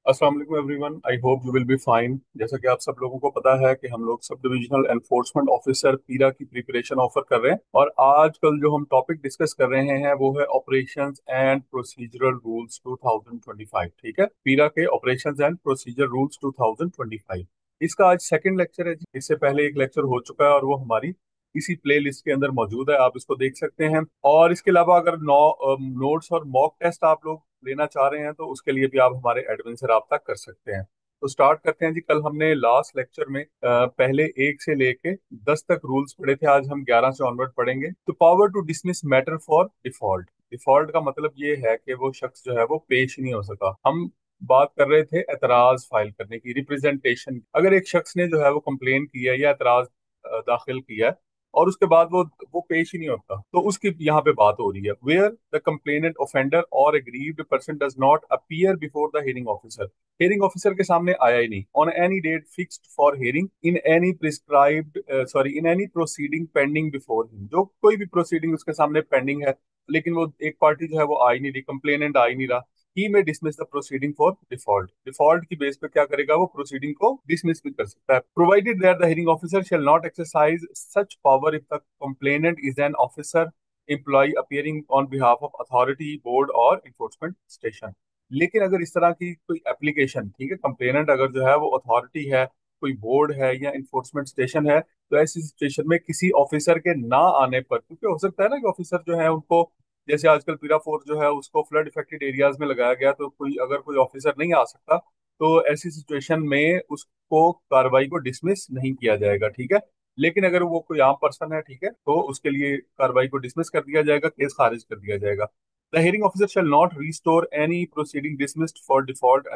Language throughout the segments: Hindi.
अस्सलाम वालेकुम everyone. I hope you will be fine. जैसा कि आप सब लोगों को पता है कि हम लोग सब डिविजनल एनफोर्समेंट ऑफिसर पीरा की प्रिपरेशन ऑफर कर रहे हैं, और आजकल जो हम टॉपिक डिस्कस कर रहे हैं वो है ऑपरेशंस एंड प्रोसीजरल रूल्स 2025। ठीक है, पीरा के ऑपरेशंस एंड प्रोसीजर रूल्स 2025। इसका आज सेकंड लेक्चर है जी। इससे पहले एक लेक्चर हो चुका है और वो हमारी इसी प्ले लिस्ट के अंदर मौजूद है, आप इसको देख सकते हैं। और इसके अलावा अगर नोट्स और मॉक टेस्ट आप लोग लेना चाह रहे हैं तो उसके लिए भी आप हमारे एडमिन से रब्ता कर सकते हैं। तो स्टार्ट करते हैं जी। कल हमने लास्ट लेक्चर में पहले 1 से लेके 10 तक रूल्स पढ़े थे। आज हम 11 से ऑनवर्ड पढ़ेंगे। तो power to dismiss matter for default. Default का मतलब ये है कि वो शख्स जो है वो पेश नहीं हो सका। हम बात कर रहे थे एतराज फाइल करने की, रिप्रेजेंटेशन। अगर एक शख्स ने जो है वो कंप्लेन की है या एतराज दाखिल किया है और उसके बाद वो पेश ही नहीं होता, तो उसकी यहाँ पे बात हो रही है। Where the complainant offender or aggrieved person does not appear before the hearing officer. Hearing officer के सामने आया ही नहीं। On any date fixed for hearing in any prescribed in any proceeding pending before him. जो कोई भी प्रोसीडिंग उसके सामने पेंडिंग है लेकिन वो एक पार्टी जो है वो आ ही नहीं रही, कंप्लेनेंट आ ही नहीं रहा, ही में dismiss the proceeding for default. Default की बेस पे क्या करेगा, वो प्रोसीडिंग को डिसमिस भी कर सकता है, provided that the hearing officer shall not exercise such power if the complainant is an officer employ appearing on behalf of authority board or enforcement station. लेकिन अगर इस तरह की कोई एप्लीकेशन, ठीक है, कंप्लेनेंट अगर जो है वो अथॉरिटी है, कोई बोर्ड है या इन्फोर्समेंट स्टेशन है, तो ऐसी सिचुएशन में किसी ऑफिसर के ना आने पर, क्योंकि हो सकता है ना कि ऑफिसर जो है उनको, जैसे आजकल पीरा फोर्स जो है उसको फ्लड इफेक्टेड एरियाज में लगाया गया, तो कोई अगर कोई ऑफिसर नहीं आ सकता तो ऐसी सिचुएशन में उसको कार्रवाई को डिसमिस नहीं किया जाएगा। ठीक है, लेकिन अगर वो कोई आम पर्सन है, ठीक है, तो उसके लिए कार्रवाई को डिसमिस कर दिया जाएगा, केस खारिज कर दिया जाएगा। The hearing officer shall not restore any proceeding dismissed for default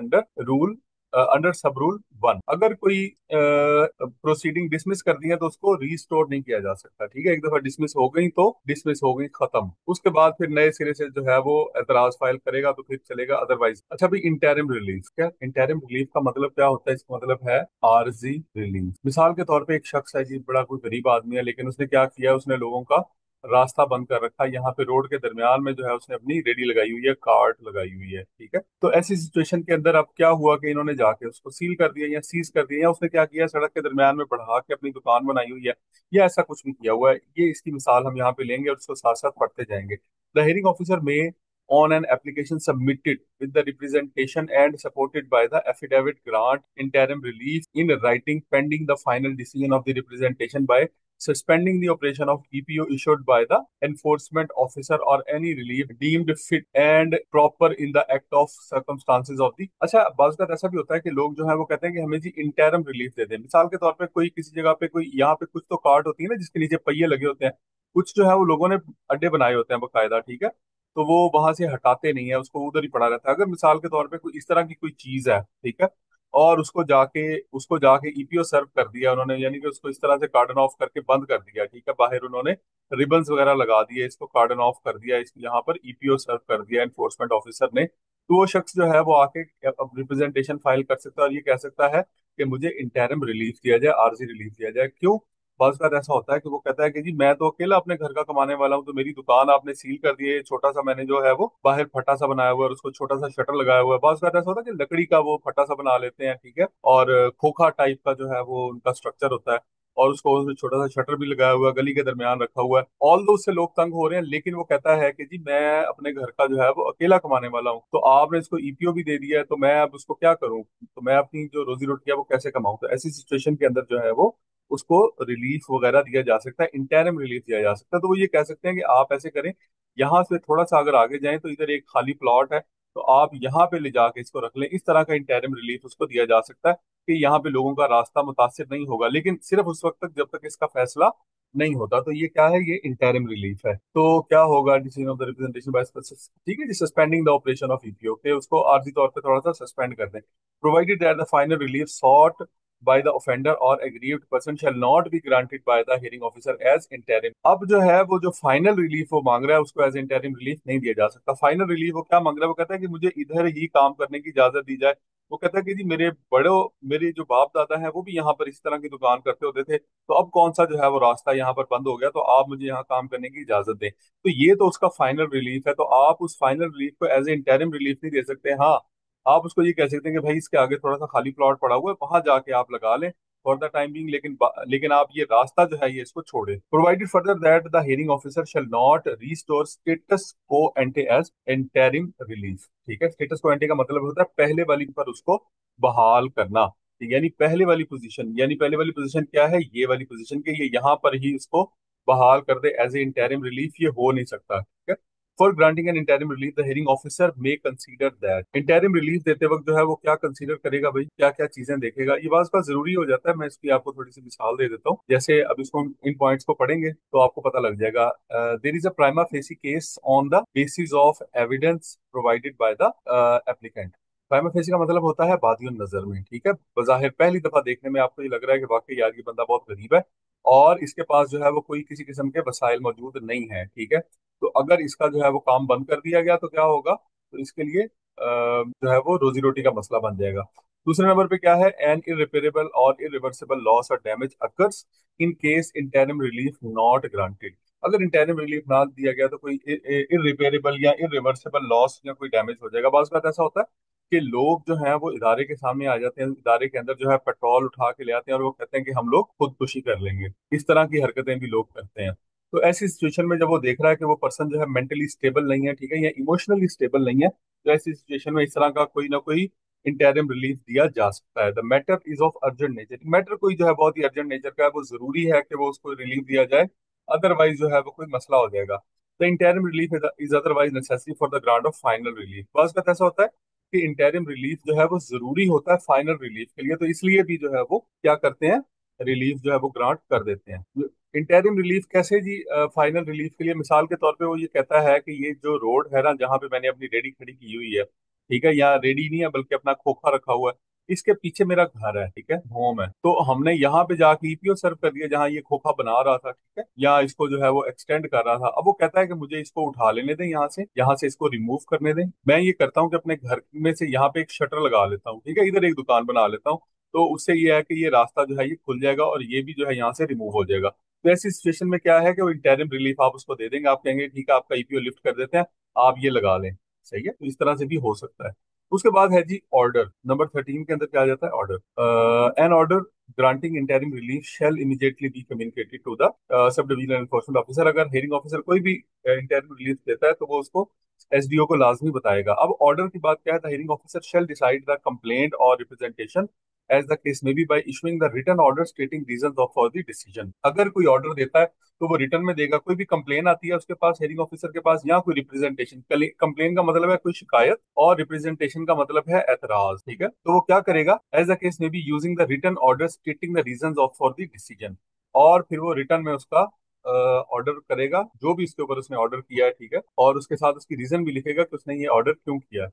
under sub rule 1। अगर कोई प्रोसीडिंग डिसमिस कर दी है तो उसको रीस्टोर नहीं किया जा सकता। ठीक है, एक दफा डिसमिस हो गई तो डिसमिस हो गई, खत्म। उसके बाद फिर नए सिरे से जो है वो एतराज फाइल करेगा तो फिर चलेगा, अदरवाइज। अच्छा भाई, इंटरिम रिलीफ। क्या इंटरिम रिलीफ का मतलब क्या होता है? इसका मतलब है आरजी रिलीफ। मिसाल के तौर पे एक शख्स है जी, बड़ा कोई गरीब आदमी है, लेकिन उसने क्या किया, उसने लोगों का रास्ता बंद कर रखा है। यहाँ पे रोड के दरमियान में जो है उसने अपनी रेडी लगाई हुई है, कार्ट लगाई हुई है। ठीक है, तो ऐसी सिचुएशन के अंदर अब क्या हुआ कि इन्होंने जाके उसको सील कर दिया या सीज कर दिया, या उसने क्या किया, सड़क के दरमियान में बढ़ा के अपनी दुकान बनाई हुई है, या ऐसा कुछ भी किया हुआ है। ये इसकी मिसाल हम यहाँ पे लेंगे और उसको साथ साथ पढ़ते जाएंगे। द हियरिंग ऑफिसर में on an application submitted with the representation and supported by the affidavit grant interim relief in writing pending the final decision of the representation by suspending the operation of EPO issued by the enforcement officer or any relief deemed fit and proper in the act of circumstances of the। अच्छा, बात का ऐसा भी होता है कि लोग जो है वो कहते हैं कि हमें जी इंटरम रिलीफ दे दें। मिसाल के तौर पे कोई किसी जगह पे, कोई यहाँ पे कुछ तो कार्ड होती है ना जिसके नीचे पहिए लगे होते हैं, कुछ जो है वो लोगों ने अड्डे बनाए होते हैं बकायदा। ठीक है, तो वो वहां से हटाते नहीं है, उसको उधर ही पड़ा रहता है। अगर मिसाल के तौर पे कोई इस तरह की कोई चीज है, ठीक है, और उसको जाके ईपीओ सर्व कर दिया उन्होंने, यानी कि उसको इस तरह से कार्डन ऑफ करके बंद कर दिया। ठीक है, बाहर उन्होंने रिबन्स वगैरह लगा दिए, इसको कार्डन ऑफ कर दिया, इस यहाँ पर ईपीओ सर्व कर दिया एनफोर्समेंट ऑफिसर ने, तो वो शख्स जो है वो आके अब रिप्रेजेंटेशन फाइल कर सकता है और ये कह सकता है कि मुझे इंटरिम रिलीफ दिया जाए, आरजी रिलीफ दिया जाए। क्यों? बात बात ऐसा होता है कि वो कहता है कि जी मैं तो अकेला अपने घर का कमाने वाला हूँ, तो मेरी दुकान आपने सील कर दी है, छोटा सा मैंने जो है वो बाहर फटा सा बनाया हुआ है और उसको छोटा सा शटर लगाया हुआ है। बात बात ऐसा होता है कि लकड़ी का वो फटा सा बना लेते हैं, ठीक है, और खोखा टाइप का जो है वो उनका स्ट्रक्चर होता है, और उसको उसमें छोटा सा शटर भी लगाया हुआ है, गली के दरमियान रखा हुआ है। ऑल दो उससे लोग तंग हो रहे हैं, लेकिन वो कहता है कि जी मैं अपने घर का जो है वो अकेला कमाने वाला हूँ, तो आपने इसको ईपीओ भी दे दिया है, तो मैं अब उसको क्या करूँ, तो मैं अपनी जो रोजी रोटी है वो कैसे कमाऊँ? तो ऐसी सिचुएशन के अंदर जो है वो उसको रिलीफ वगैरह दिया जा सकता है, इंटरिम रिलीफ दिया जा सकता है। तो वो ये कह सकते हैं कि आप ऐसे करें, यहाँ से थोड़ा सा अगर आगे जाएं तो इधर एक खाली प्लॉट है, तो आप यहाँ पे ले जाके इसको रख लें। इस तरह का इंटरिम रिलीफ उसको दिया जा सकता है कि यहाँ पे लोगों का रास्ता मुतासिर नहीं होगा, लेकिन सिर्फ उस वक्त तक जब तक इसका फैसला नहीं होता। तो ये क्या है? ये इंटरिम रिलीफ है। तो क्या होगा? Decision of the representation by, ठीक है जी, suspending the operation of EPO, के उसको आर्जी तौर पे थोड़ा सा सस्पेंड कर दें। Provided that the final relief sought by the offender or aggrieved person shall not be granted by the hearing officer as interim। अब जो है वो जो फाइनल रिलीफ वो मांग रहा है उसको एज इंटरिम रिलीफ नहीं दिया जा सकता। फाइनल रिलीफ वो क्या मांग रहा है? वो कहता है कि मुझे इधर ही काम करने की इजाजत दी जाए। वो कहता है कि जी मेरे जो बाप दादा हैं वो भी यहाँ पर इस तरह की दुकान करते होते थे, तो अब कौन सा जो है वो रास्ता यहाँ पर बंद हो गया, तो आप मुझे यहाँ काम करने की इजाजत दें। तो ये तो उसका फाइनल रिलीफ है, तो आप उस फाइनल रिलीफ को एज ए इंटरिम रिलीफ नहीं दे सकते। हाँ, आप उसको ये कह सकते हैं कि भाई इसके आगे थोड़ा सा खाली प्लॉट पड़ा हुआ है, वहां जाके आप लगा लें फॉर द टाइम बिंग, लेकिन आप ये रास्ता जो है ये इसको छोड़े। Provided further that the hearing officer shall not restore status को एंटे एज इंटरिम रिलीफ। ठीक है, स्टेटस को एंटे का मतलब होता है पहले वाली पर उसको बहाल करना। यानी पहले वाली पोजीशन, यानी पहले वाली पोजीशन क्या है, ये वाली पोजीशन के ये यहाँ पर ही इसको बहाल कर दे एज ए इंटरिम रिलीफ, ये हो नहीं सकता। ठीक है, for granting N interim relief the hearing officer may consider that. Interim relief देते वक्त जो है वो क्या कंसीडर करेगा भाई, क्या क्या चीजें देखेगा, ये बात का जरूरी हो जाता है। मैं इसकी आपको थोड़ी सी मिसाल दे देता हूँ, जैसे अब इसको हम इन पॉइंट्स को पढ़ेंगे तो आपको पता लग जाएगा। There is a prima facie case on the basis of evidence provided by the applicant. Prima facie का मतलब होता है बादियुन नजर में। ठीक है, बज़ाहिर पहली दफा देखने में आपको ये लग रहा है कि वाकई यार ये बंदा बहुत गरीब है और इसके पास जो है वो कोई किसी किस्म के वसाइल मौजूद नहीं है। ठीक है, तो अगर इसका जो है वो काम बंद कर दिया गया तो क्या होगा, तो इसके लिए जो है वो रोजी रोटी का मसला बन जाएगा। दूसरे नंबर पे क्या है, एन इरिपेरेबल और इरिवर्सिबल लॉस और damage occurs in case interim relief not granted. अगर इंटरिम रिलीफ ना दिया गया तो कोई इरिपेरेबल या इरिवर्सिबल लॉस या कोई डैमेज हो जाएगा। बात ऐसा होता है कि लोग जो हैं वो इदारे के सामने आ जाते हैं, इदारे के अंदर जो है पेट्रोल उठा के ले आते हैं और वो कहते हैं कि हम लोग खुदकुशी कर लेंगे। इस तरह की हरकतें भी लोग करते हैं। तो ऐसी सिचुएशन में जब वो देख रहा है कि वो पर्सन जो है मेंटली स्टेबल नहीं है, ठीक है, या इमोशनली स्टेबल नहीं है, तो ऐसी सिचुएशन में इस तरह का कोई ना कोई इंटरिम रिलीफ दिया जा सकता है। The matter is of urgent nature, matter कोई जो है बहुत ही अर्जेंट नेचर का है, वो जरूरी है कि वो उसको रिलीफ दिया जाए, अदरवाइज जो है वो कोई मसला हो जाएगा। The interim relief is otherwise necessary for the grant of final relief. बस का ऐसा होता है कि इंटरिम रिलीफ जो है वो जरूरी होता है फाइनल रिलीफ के लिए, तो इसलिए भी जो है वो क्या करते हैं, रिलीफ जो है वो ग्रांट कर देते हैं। इंटरिम रिलीफ कैसे जी, फाइनल रिलीफ के लिए मिसाल के तौर पे वो ये कहता है कि ये जो रोड है ना जहाँ पे मैंने अपनी रेडी खड़ी की हुई है, ठीक है, यहाँ रेडी नहीं है बल्कि अपना खोखा रखा हुआ है, इसके पीछे मेरा घर है, ठीक है, होम है, तो हमने यहाँ पे जाके ईपीओ सर्व कर दिया जहाँ ये खोखा बना रहा था, ठीक है, या इसको जो है वो एक्सटेंड कर रहा था। अब वो कहता है कि मुझे इसको उठा लेने दें, यहाँ से इसको रिमूव करने दें। मैं ये करता हूँ कि अपने घर में से यहाँ पे एक शटर लगा लेता हूँ, ठीक है, इधर एक दुकान बना लेता हूँ, तो उससे ये है कि ये रास्ता जो है ये खुल जाएगा और ये भी जो है यहाँ से रिमूव हो जाएगा। तो ऐसी सिचुएशन में क्या है कि वो इंटरिम रिलीफ आप उसको दे देंगे, आप कहेंगे ठीक है आपका ईपीओ लिफ्ट कर देते हैं, आप ये लगा लें। सही है, तो इस तरह से भी हो सकता है। उसके बाद है जी ऑर्डर, नंबर 13 के अंदर क्या आ जाता है, order. An order granting interim relief shall immediately be communicated to the sub divisional enforcement officer. अगर हेयरिंग ऑफिसर कोई भी इंटरिम रिलीफ देता है तो वो उसको एसडीओ को लाजमी बताएगा। अब ऑर्डर की बात क्या है, the hearing officer shall decide the complaint और representation as the case may be by issuing the written order stating reasons of for the decision. अगर कोई ऑर्डर देता है तो वो रिटर्न में देगा। कोई भी कंप्लेन आती है उसके पास, हेयरिंग ऑफिसर के पास, या कोई रिप्रेजेंटेशन, कंप्लेन का मतलब है कोई शिकायत और रिप्रेजेंटेशन का मतलब है एतराज, ठीक है, तो वो क्या करेगा, as a case may be using the return order stating the reasons of for the decision, और फिर वो रिटर्न में उसका ऑर्डर करेगा जो भी इसके ऊपर उसने ऑर्डर किया है, ठीक है, और उसके साथ उसकी रीजन भी लिखेगा कि उसने ये ऑर्डर क्यों किया है।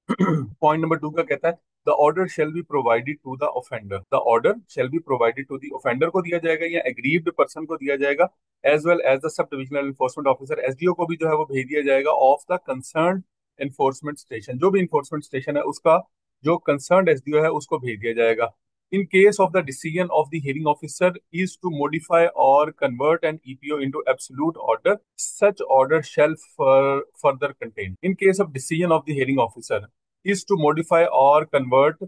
पॉइंट नंबर 2 का कहता है the order shall be provided to the offender. The order shall be provided to the offender को दिया जाएगा या एग्रीव्ड पर्सन को दिया जाएगा, as well as the sub divisional enforcement officer, SDO को भी जो है वो भेज दिया जाएगा, of the concern enforcement station, जो भी इन्फोर्समेंट स्टेशन है उसका जो कंसर्न एसडीओ है उसको भेज दिया जाएगा। In case of the decision of the hearing officer is to modify or convert an EPO into absolute order, such order shall further contain. In case of decision of the hearing officer is to modify or convert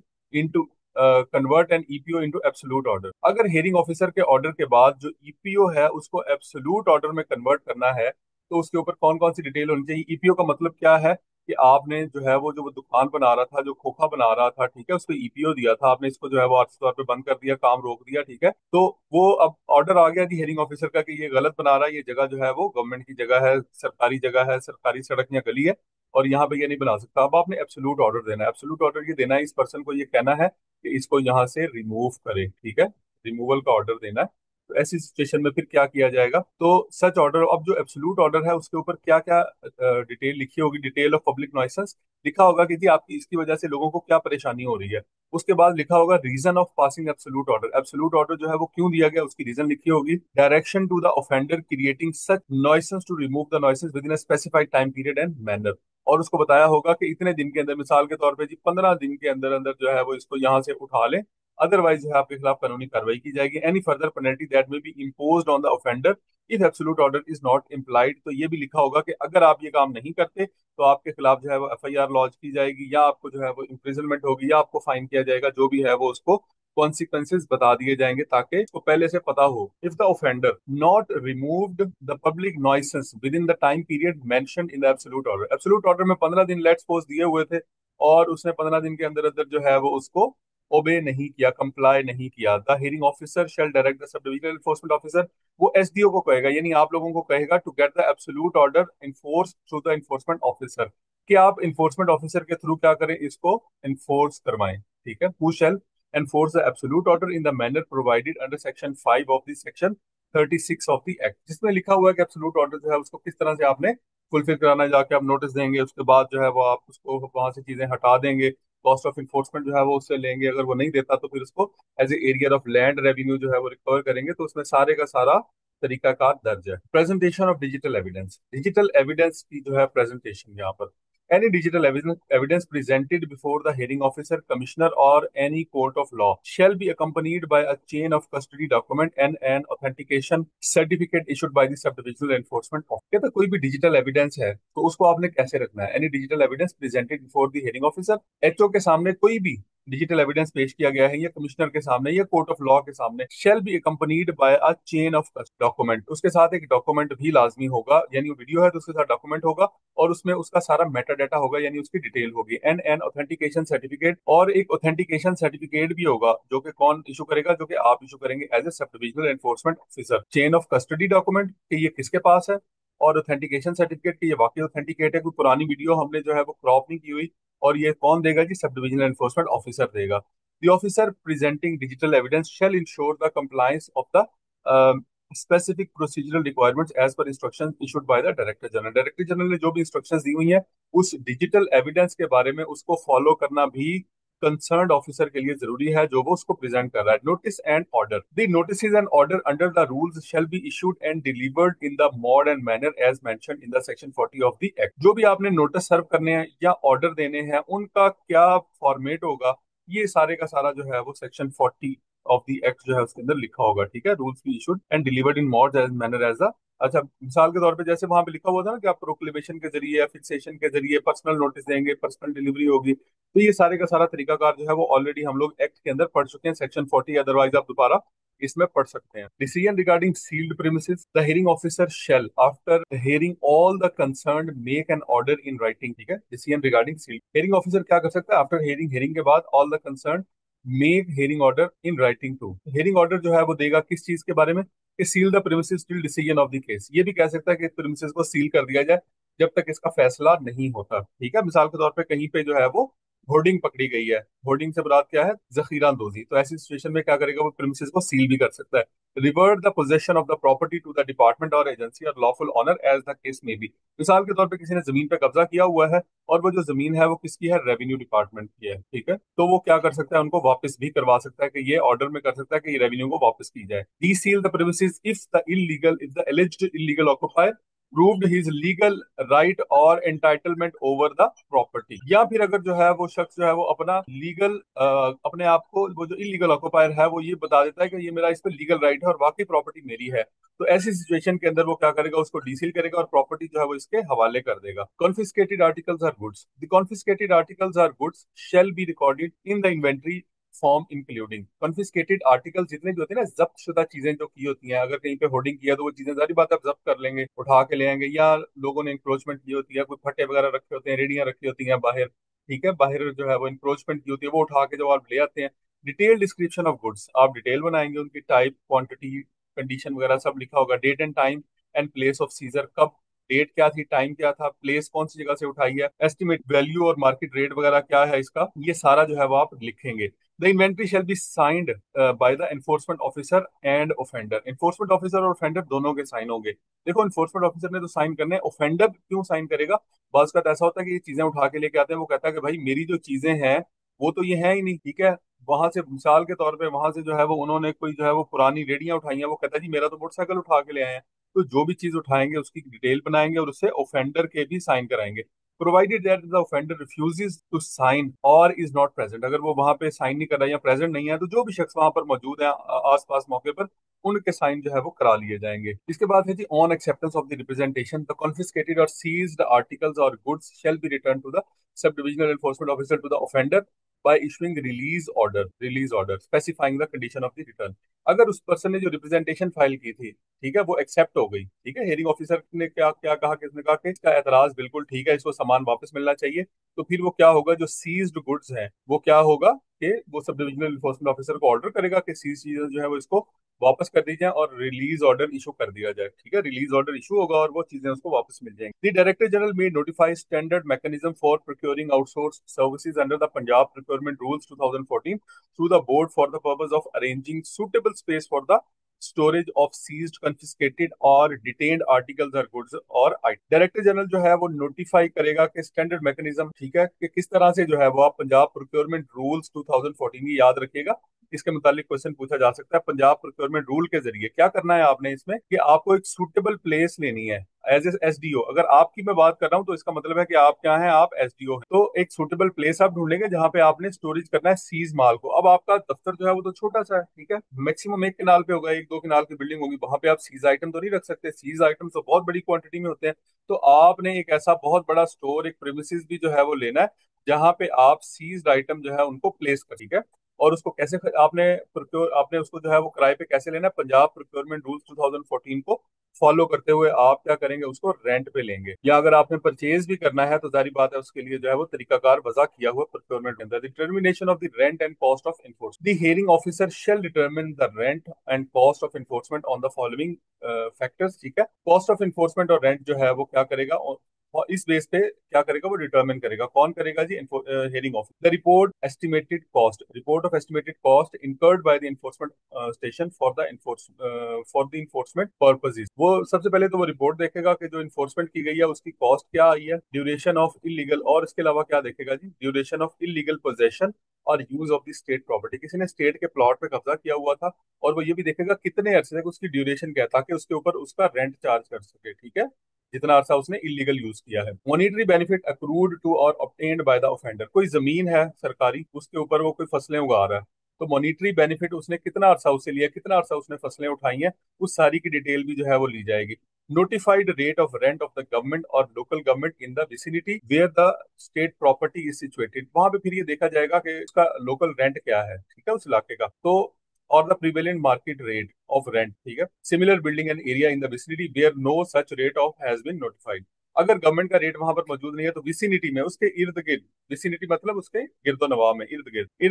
an EPO into absolute order. अगर hearing officer के order के बाद जो EPO है उसको absolute order में convert करना है तो उसके ऊपर कौन कौन सी डिटेल होनी चाहिए। ईपीओ का मतलब क्या है कि आपने जो है वो जो वो दुकान बना रहा था, जो खोखा बना रहा था, ठीक है, उसको ईपीओ दिया था आपने, इसको जो है वो आर्थिक तौर पे बंद कर दिया, काम रोक दिया, ठीक है, तो वो अब ऑर्डर आ गया थी हेयरिंग ऑफिसर का कि ये गलत बना रहा है, ये जगह जो है वो गवर्नमेंट की जगह है, सरकारी जगह है, सरकारी सड़क या गली है और यहाँ पे ये नहीं बना सकता। अब आपने एब्सोल्यूट ऑर्डर देना है, एब्सोल्यूट ऑर्डर ये देना है, इस पर्सन को ये कहना है कि इसको यहाँ से रिमूव करे, ठीक है, रिमूवल का ऑर्डर देना है। तो ऐसी सिचुएशन में फिर क्या किया जाएगा, तो सच ऑर्डर, अब जो एब्सोल्यूट ऑर्डर है उसके ऊपर क्या क्या डिटेल लिखी होगी, डिटेल ऑफ पब्लिक नॉइसेंस लिखा होगा कि जी आपकी इसकी वजह से लोगों को क्या परेशानी हो रही है। उसके बाद लिखा होगा reason of passing absolute order, absolute order जो है वो क्यों दिया गया उसकी रीजन लिखी होगी। Direction to the offender creating such nuisance to remove the nuisance within a specified time period and manner, और उसको बताया होगा कि इतने दिन के अंदर, मिसाल के तौर पे जी 15 दिन के अंदर अंदर जो है वो इसको यहाँ से उठा ले अदरवाइज जो है आपके खिलाफ कानूनी कार्रवाई की जाएगी। एनी फर्दर पेनल्टी दैट में B imposed on the offender if absolute order is not implied. तो ये भी लिखा होगा कि अगर आप ये काम नहीं करते तो आपके खिलाफ जो है वो एफआईआर लॉन्च की जाएगी, या आपको जो है वो इम्प्रिजनमेंट होगी, या आपको फाइन किया जाएगा, जो भी है वो उसको कॉन्सिक्वेंसेज बता दिए जाएंगे ताकि उसको पहले से पता हो। If the offender not removed the public nuisance within the time period mentioned in the absolute order, absolute order में 15 दिन लेट्स सपोज दिए हुए थे, और उसने 15 दिन के अंदर अंदर जो है वो उसको ओबे नहीं किया, कंप्लाई नहीं किया, the hearing officer shall direct the sub divisional enforcement officer, वो एसडीओ को कहेगा, यानी आप लोगों को कहेगा, to get the absolute order enforce through the enforcement officer, कि आप इन्फोर्समेंट ऑफिसर के थ्रू क्या करें, इसको इन्फोर्स करवाएं। ठीक है, who shall enforce the absolute order in the manner provided under section 5 of the section 36 of the act, जिसमें लिखा हुआ है कि एब्सोल्यूट ऑर्डर जो है उसको किस तरह से आपने फुलफिल कराना है। जाके आप नोटिस देंगे, उसके बाद जो है वो आप उसको वहां से चीजें हटा देंगे, कॉस्ट ऑफ इन्फोर्समेंट जो है वो उससे लेंगे, अगर वो नहीं देता तो फिर उसको as a arrear of land revenue जो है वो रिकवर करेंगे। तो उसमें सारे का सारा तरीकाकार दर्ज है। Presentation of digital evidence, digital evidence की जो है प्रेजेंटेशन यहाँ पर, any digital evidence presented before the hearing officer, commissioner, or any court of law shall be accompanied by a chain of custody document and an authentication certificate issued by the subdivisional enforcement officer। तो कोई भी डिजिटल एविडेंस है तो उसको आपने कैसे रखना है? Any digital evidence presented before the hearing officer, HO के सामने कोई भी डिजिटल एविडेंस पेश किया गया है, या कमिश्नर के सामने या कोर्ट ऑफ लॉ के सामने, shall be accompanied by a chain of document, उसके साथ एक डॉक्यूमेंट भी लाजमी होगा, यानी वो वीडियो है तो उसके साथ डॉक्यूमेंट होगा, और उसमें उसका सारा मेटा डाटा होगा, यानी उसकी डिटेल होगी, एंड एन ऑथेंटिकेशन सर्टिफिकेट, और एक ऑथेंटिकेशन सर्टिफिकेट भी होगा, जो कि कौन इशू करेगा, जो कि आप इशू करेंगे as a sub divisional enforcement officer. Chain of custody document कि ये किसके पास है, और ऑथेंटिकेशन सर्टिफिकेट की ये वाकई ऑथेंटिकेट है, कोई पुरानी वीडियो हमने जो है वो क्रॉप नहीं की हुई, और ये कौन देगा जी, सब डिविजनल एनफोर्समेंट ऑफिसर देगा। The officer presenting digital evidence shall ensure the compliance of the specific procedural requirements as per instructions issued by the director general, director general ने जो भी इंस्ट्रक्शंस दी हुई हैं उस डिजिटल एविडेंस के बारे में उसको फॉलो करना भी कंसर्न्ड ऑफिसर के लिए जरूरी है, जो वो उसको प्रेजेंट कर रहा है। Notice and order, the notices and order under the rules shall be issued and delivered in the mode and manner as mentioned in the section 40 of the act. जो भी आपने नोटिस सर्व करने हैं या ऑर्डर देने हैं, उनका क्या फॉर्मेट होगा, ये सारे का सारा जो है वो सेक्शन 40 ऑफ द एक्ट जो है उसके अंदर लिखा होगा। ठीक है, rules be issued and delivered in mode as manner as the, अच्छा मिसाल के तौर पे जैसे वहां पे लिखा हुआ था ना कि आप प्रोक्लेमेशन के जरिए या फिक्सेशन के जरिए पर्सनल नोटिस देंगे, पर्सनल डिलीवरी होगी, तो ये सारे का सारा तरीकाकार जो है वो ऑलरेडी हम लोग एक्ट के अंदर पढ़ चुके हैं, सेक्शन 40, अदरवाइज आप दोबारा इसमें पढ़ सकते हैं। Decision regarding sealed premises, the hearing officer shall after hearing all the concerned make an order in writing. ठीक है, decision regarding sealed, hearing officer क्या कर सकता है, आफ्टर हियरिंग, हियरिंग के बाद, all the concerned make hearing order in writing to, hearing order जो है वो देगा किस चीज के बारे में, कि seal the premises till decision of the case. ये भी कह सकता है कि प्रीमिसेस को सील कर दिया जाए जब तक इसका फैसला नहीं होता। ठीक है, मिसाल के तौर पे कहीं पे जो है वो होर्डिंग पकड़ी गई है, होर्डिंग से मुराद क्या है, जखीरा अंदोजी, तो ऐसी सिचुएशन में क्या करेगा, वो प्रीमिसेस को सील भी कर सकता है। Revert the possession of the property to the department or agency or lawful owner as the case may be. मिसाल के तौर पे किसी ने जमीन पे कब्जा किया हुआ है, और वो जो जमीन है वो किसकी है, रेवेन्यू डिपार्टमेंट की है। ठीक है, तो वो क्या कर सकता है, उनको वापस भी करवा सकता है, कि ये ऑर्डर में कर सकता है कि ये रेवेन्यू को वापस की जाए। Deseal the premises if the alleged illegal occupier proved his legal right और entitlement over the property, या फिर अगर जो है वो शख्स जो है वो अपना लीगल अपने आप को, वो जो इलीगल ऑक्युपायर है वो ये बता देता है कि ये मेरा इस पे लीगल राइट है और वाकई प्रॉपर्टी मेरी है, तो ऐसी सिचुएशन के अंदर वो क्या करेगा, उसको डीसील करेगा और प्रॉपर्टी जो है वो इसके हवाले कर देगा। Confiscated articles or goods, the confiscated articles or goods shall be recorded in the inventory form including, confiscated article जितने भी होते हैं ना, जब्त शुदा चीजें जो की होती हैं, अगर कहीं पे होर्डिंग किया तो वो चीजें सारी बात आप जब्त कर लेंगे, उठा के ले आएंगे, या लोगों ने इंक्रोचमेंट की होती है, कोई फट्टे वगैरह रखे होते हैं, रेडियां रखी होती हैं बाहर, ठीक है, बाहर जो है वो इंक्रोचमेंट की होती है, वो उठा के जब आप ले आते हैं, डिटेल डिस्क्रिप्शन ऑफ गुड्स, आप डिटेल बनाएंगे, उनकी टाइप, क्वांटिटी, कंडीशन वगैरह सब लिखा होगा, date and time and place of seizure, कब डेट क्या थी, टाइम क्या था, प्लेस कौन सी जगह से उठाई है, एस्टिमेट वैल्यू और मार्केट रेट वगैरह क्या है इसका, ये सारा जो है वो आप लिखेंगे। The inventory shall be signed by the enforcement officer and offender, enforcement officer और ऑफेंडर दोनों के साइन होंगे। देखो एनफोर्समेंट ऑफिसर ने तो साइन करने हैं, ऑफेंडर क्यों साइन करेगा, बात का ऐसा होता है कि ये चीजें उठा के लेके आते हैं, वो कहता है कि भाई मेरी जो चीजें हैं वो तो ये है ही नहीं। ठीक है, वहां से मिसाल के तौर पे वहां से जो है वो उन्होंने कोई जो है वो पुरानी रेडियां उठाई हैं, वो कहता है जी मेरा तो मोटरसाइकिल उठा के ले आए हैं, तो जो भी चीज उठाएंगे उसकी डिटेल बनाएंगे और उससे ऑफेंडर के भी साइन कराएंगे। Provided that the offender refuses to sign or is not present. अगर वो वहां पे साइन नहीं कर रहा है या प्रेजेंट नहीं है, तो जो भी शख्स वहां पर मौजूद है आसपास मौके पर, उनके साइन जो है वो करा लिए जाएंगे। इसके बाद है जी on acceptance of the representation the confiscated और सीज्ड आर्टिकल्स और goods shall be return to the sub divisional enforcement officer to the offender by issuing release order specifying the condition of the return. अगर उस पर्सन ने जो रिप्रेजेंटेशन फाइल की थी, ठीक है, वो एक्सेप्ट हो गई, ठीक है, हेयरिंग ऑफिसर ने क्या क्या कहा, किसने कहा कि इसका एतराज बिल्कुल ठीक है, इसको सामान वापस मिलना चाहिए, तो फिर वो क्या होगा, जो सीज्ड गुड्स हैं वो क्या होगा कि वो सब डिविजनल इन्फोर्समेंट ऑफिसर को ऑर्डर करेगा कि सीज चीजें जो है वो इसको वापस कर दी जाए और रिलीज ऑर्डर इशू कर दिया जाए। ठीक है, रिलीज ऑर्डर इशू होगा और वो चीजें उसको वापस मिल जाएंगी। The director general may notify standard mechanism for procuring outsource services under the Punjab procurement rules 2014 through the board for the purpose of arranging suitable space for the storage of seized confiscated or detained articles और goods or item. Director general जो है वो नोटिफाई करेगा कि स्टैंडर्ड मैकेनिज्म, ठीक है, कि किस तरह से जो है वो आप पंजाब प्रोक्योरमेंट रूल्स 2014 की याद रखिएगा। इसके मुतालिक क्वेश्चन पूछा जा सकता है। पंजाब प्रोक्योरमेंट रूल के जरिए क्या करना है आपने इसमें, कि आपको एक सूटेबल प्लेस लेनी है एज एसडीओ। अगर आपकी मैं बात कर रहा हूं तो इसका मतलब है कि आप क्या हैं, आप एसडीओ हैं। तो एक सूटेबल प्लेस आप ढूंढेंगे जहां पे आपने स्टोरेज करना है सीज माल को। अब आपका दफ्तर जो है वो तो छोटा सा है, ठीक है, मैक्सिमम एक किनाल पे होगा, एक दो किनाल की बिल्डिंग होगी, वहां पे आप सीज आइटम तो नहीं रख सकते, सीज आइटम तो बहुत बड़ी क्वांटिटी में होते हैं। तो आपने एक ऐसा बहुत बड़ा स्टोर, एक प्रीमिसेस भी जो है वो लेना है जहां पे आप सीज्ड आइटम जो है उनको प्लेस कर, ठीक है। और उसको कैसे आपने प्रोक्योर, आपने उसको जो है वो किराए पे कैसे लेना है, पंजाब प्रोक्योरमेंट रूल्स 2014 को फॉलो करते हुए आप क्या करेंगे, उसको रेंट पे लेंगे। या अगर आपने परचेज भी करना है तो जारी बात है उसके लिए जो है वो तरीकाकार वजह किया हुआ प्रोक्योरमेंट के अंदर। Determination of the rent and cost of enforcement the hearing officer shall determine the rent and cost of enforcement on the following factors. ठीक है, कॉस्ट ऑफ एनफोर्समेंट और रेंट जो है वो क्या करेगा, और इस बेस पे क्या करेगा, वो डिटरमिन करेगा। कौन करेगा जी, hearing officer. The report estimated cost, report of estimated cost incurred by the enforcement station for the enforcement purposes. वो सबसे पहले तो वो रिपोर्ट देखेगा कि जो इन्फोर्समेंट की गई है उसकी कॉस्ट क्या आई है, ड्यूरेशन ऑफ इलीगल, और इसके अलावा क्या देखेगा जी, ड्यूरेशन ऑफ इलीगल पोजेशन और use of the state property. किसी ने स्टेट के प्लॉट पे कब्जा किया हुआ था, और वो ये भी देखेगा कितने अरसे तक उसकी ड्यूरेशन क्या है, ताकि उसके ऊपर उसका रेंट चार्ज कर सके, ठीक है, जितना अरसा उसने इलीगल यूज किया है। मॉनिटरी बेनिफिट अक्रूड टू और ऑब्टेन्ड बाय द ऑफेंडर, कोई जमीन है सरकारी, उसके ऊपर वो कोई फसलें उगा रहा है, तो मॉनिटरी बेनिफिट उसने कितना अरसा उससे लिया, कितना अरसा उसने फसलें उठाई हैं, उस सारी की डिटेल भी जो है वो ली जाएगी। Notified rate of rent of the government और local government in the vicinity where the state property is situated, वहां पे फिर ये देखा जाएगा कि उसका लोकल रेंट क्या है, ठीक है, उस इलाके का। तो और the prevalent market rate of rent, ठीक है, similar building and area in the vicinity where no such rate of has been notified. अगर गवर्नमेंट का रेट वहां पर मौजूद नहीं है तो विसिनिटी में, उसके इर्द गिर्द, विसिनिटी मतलब उसके गिरदो नवाह में, इर्द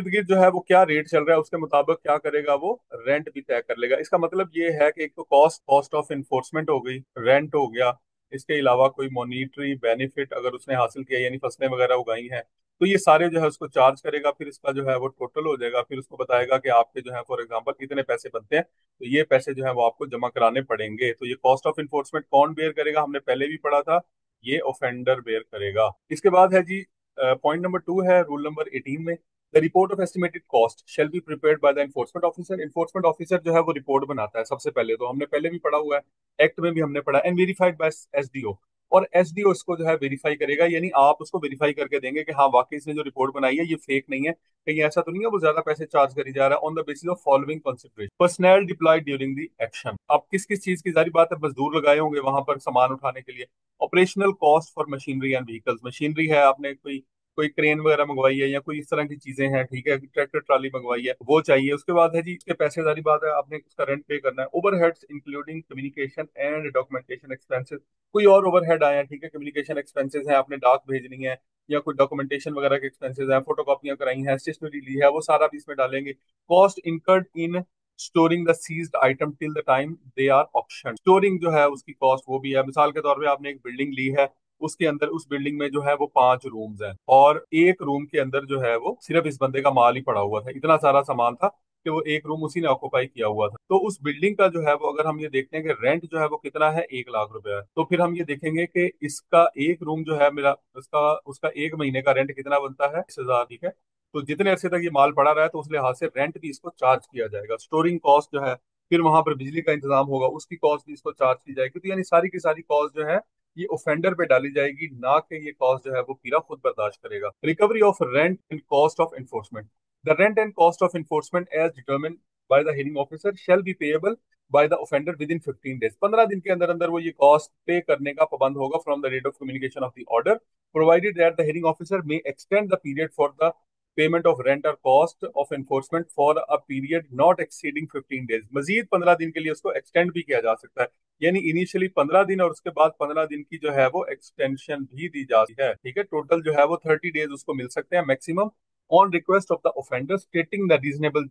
गिर्द जो है वो क्या रेट चल रहा है उसके मुताबिक क्या करेगा, वो रेंट भी तय कर लेगा। इसका मतलब ये है कि एक तो कॉस्ट ऑफ इन्फोर्समेंट हो गई, रेंट हो गया, इसके अलावा कोई मॉनिटरी बेनिफिट अगर उसने हासिल किया यानी फसलें वगैरह उगाई हैं, तो ये सारे जो है उसको चार्ज करेगा। फिर इसका जो है वो टोटल हो जाएगा, फिर उसको बताएगा कि आपके जो है फॉर एग्जांपल इतने पैसे बनते हैं, तो ये पैसे जो है वो आपको जमा कराने पड़ेंगे। तो ये कॉस्ट ऑफ इन्फोर्समेंट कौन बेयर करेगा, हमने पहले भी पढ़ा था, ये ऑफेंडर बेयर करेगा। इसके बाद है जी पॉइंट नंबर 2 है रूल नंबर 18 में, the report of estimated cost shall be prepared by the enforcement officer. Enforcement officer जो है वो रिपोर्ट बनाता है सबसे पहले, तो हमने पहले भी पढ़ा हुआ है, एक्ट में भी हमने पढ़ा, एंड वेरीफाइड बाय एसडीओ। और एसडीओ इसको जो है वेरीफाई करेगा, यानी आप उसको वेरीफाई करके देंगे कि हाँ वाकई इसने जो रिपोर्ट बनाई है ये फेक नहीं है, कहीं ऐसा तो नहीं है वो ज्यादा पैसे चार्ज करी जा रहा है। On the basis of following consideration, personnel deployed during the action, आप किस किस चीज की, जारी बात है मजदूर लगाए होंगे वहां पर सामान उठाने के लिए। Operational cost for machinery and vehicles, machinery है, आपने कोई कोई क्रेन वगैरह मंगवाई है या कोई इस तरह की चीजें हैं, ठीक है, ट्रैक्टर ट्राली मंगवाई है, वो चाहिए। उसके बाद है जी इसके पैसे, जारी बात है आपने उसका रेंट पे करना है। Overheads including communication and documentation expenses, कोई और ओवरहेड आया, ठीक है, कम्युनिकेशन एक्सपेंसेस है, आपने डाक भेजनी है या कोई डॉक्यूमेंटेशन वगैरह के एक्सपेंसेस हैं, फोटो कॉपियां कराई हैं, स्टेशनरी ली है, वो सारा भी इसमें डालेंगे। Cost incurred in storing the seized item till the time they are auction, storing जो है उसकी कॉस्ट वो भी है। मिसाल के तौर पे आपने एक बिल्डिंग ली है, उसके अंदर उस बिल्डिंग में जो है वो 5 रूम्स हैं, और एक रूम के अंदर जो है वो सिर्फ इस बंदे का माल ही पड़ा हुआ था, इतना सारा सामान था कि वो एक रूम उसी ने ऑक्यूपाई किया हुआ था। तो उस बिल्डिंग का जो है वो अगर हम ये देखते हैं कि रेंट जो है वो कितना है, 1 लाख रुपया है, तो फिर हम ये देखेंगे कि इसका एक रूम जो है मेरा, उसका उसका एक महीने का रेंट कितना बनता है, 20,000, ठीक है। तो जितने अरसे तक ये माल पड़ा रहा है तो उस लिहाज से रेंट भी इसको चार्ज किया जाएगा। स्टोरिंग कॉस्ट जो है, फिर वहां पर बिजली का इंतजाम होगा, उसकी कॉस्ट भी इसको चार्ज की जाएगी। तो यानी सारी की सारी कॉस्ट जो है ये ऑफेंडर पे डाली जाएगी, ना कि ये कॉस्ट जो है वो पीरा खुद बर्दाश्त करेगा। Recovery of rent and cost of enforcement. The rent and cost of enforcement as determined by the hearing officer shall be payable by the offender within 15 days। 15 दिन के अंदर अंदर वो ये कॉस्ट पे करने का पाबंद होगा from the date of communication of the order, provided that the hearing officer may extend the period for the payment of rent और cost of enforcement for a period not exceeding 15 days। मजीद 15 दिन के लिए उसको एक्सटेंड भी किया जा सकता है, यानी इनिशियली 15 दिन और उसके बाद 15 दिन की जो है वो एक्सटेंशन भी दी जाती है। ठीक है, टोटल जो है वो 30 days उसको मिल सकते हैं maximum, on request of the offender stating the reasonable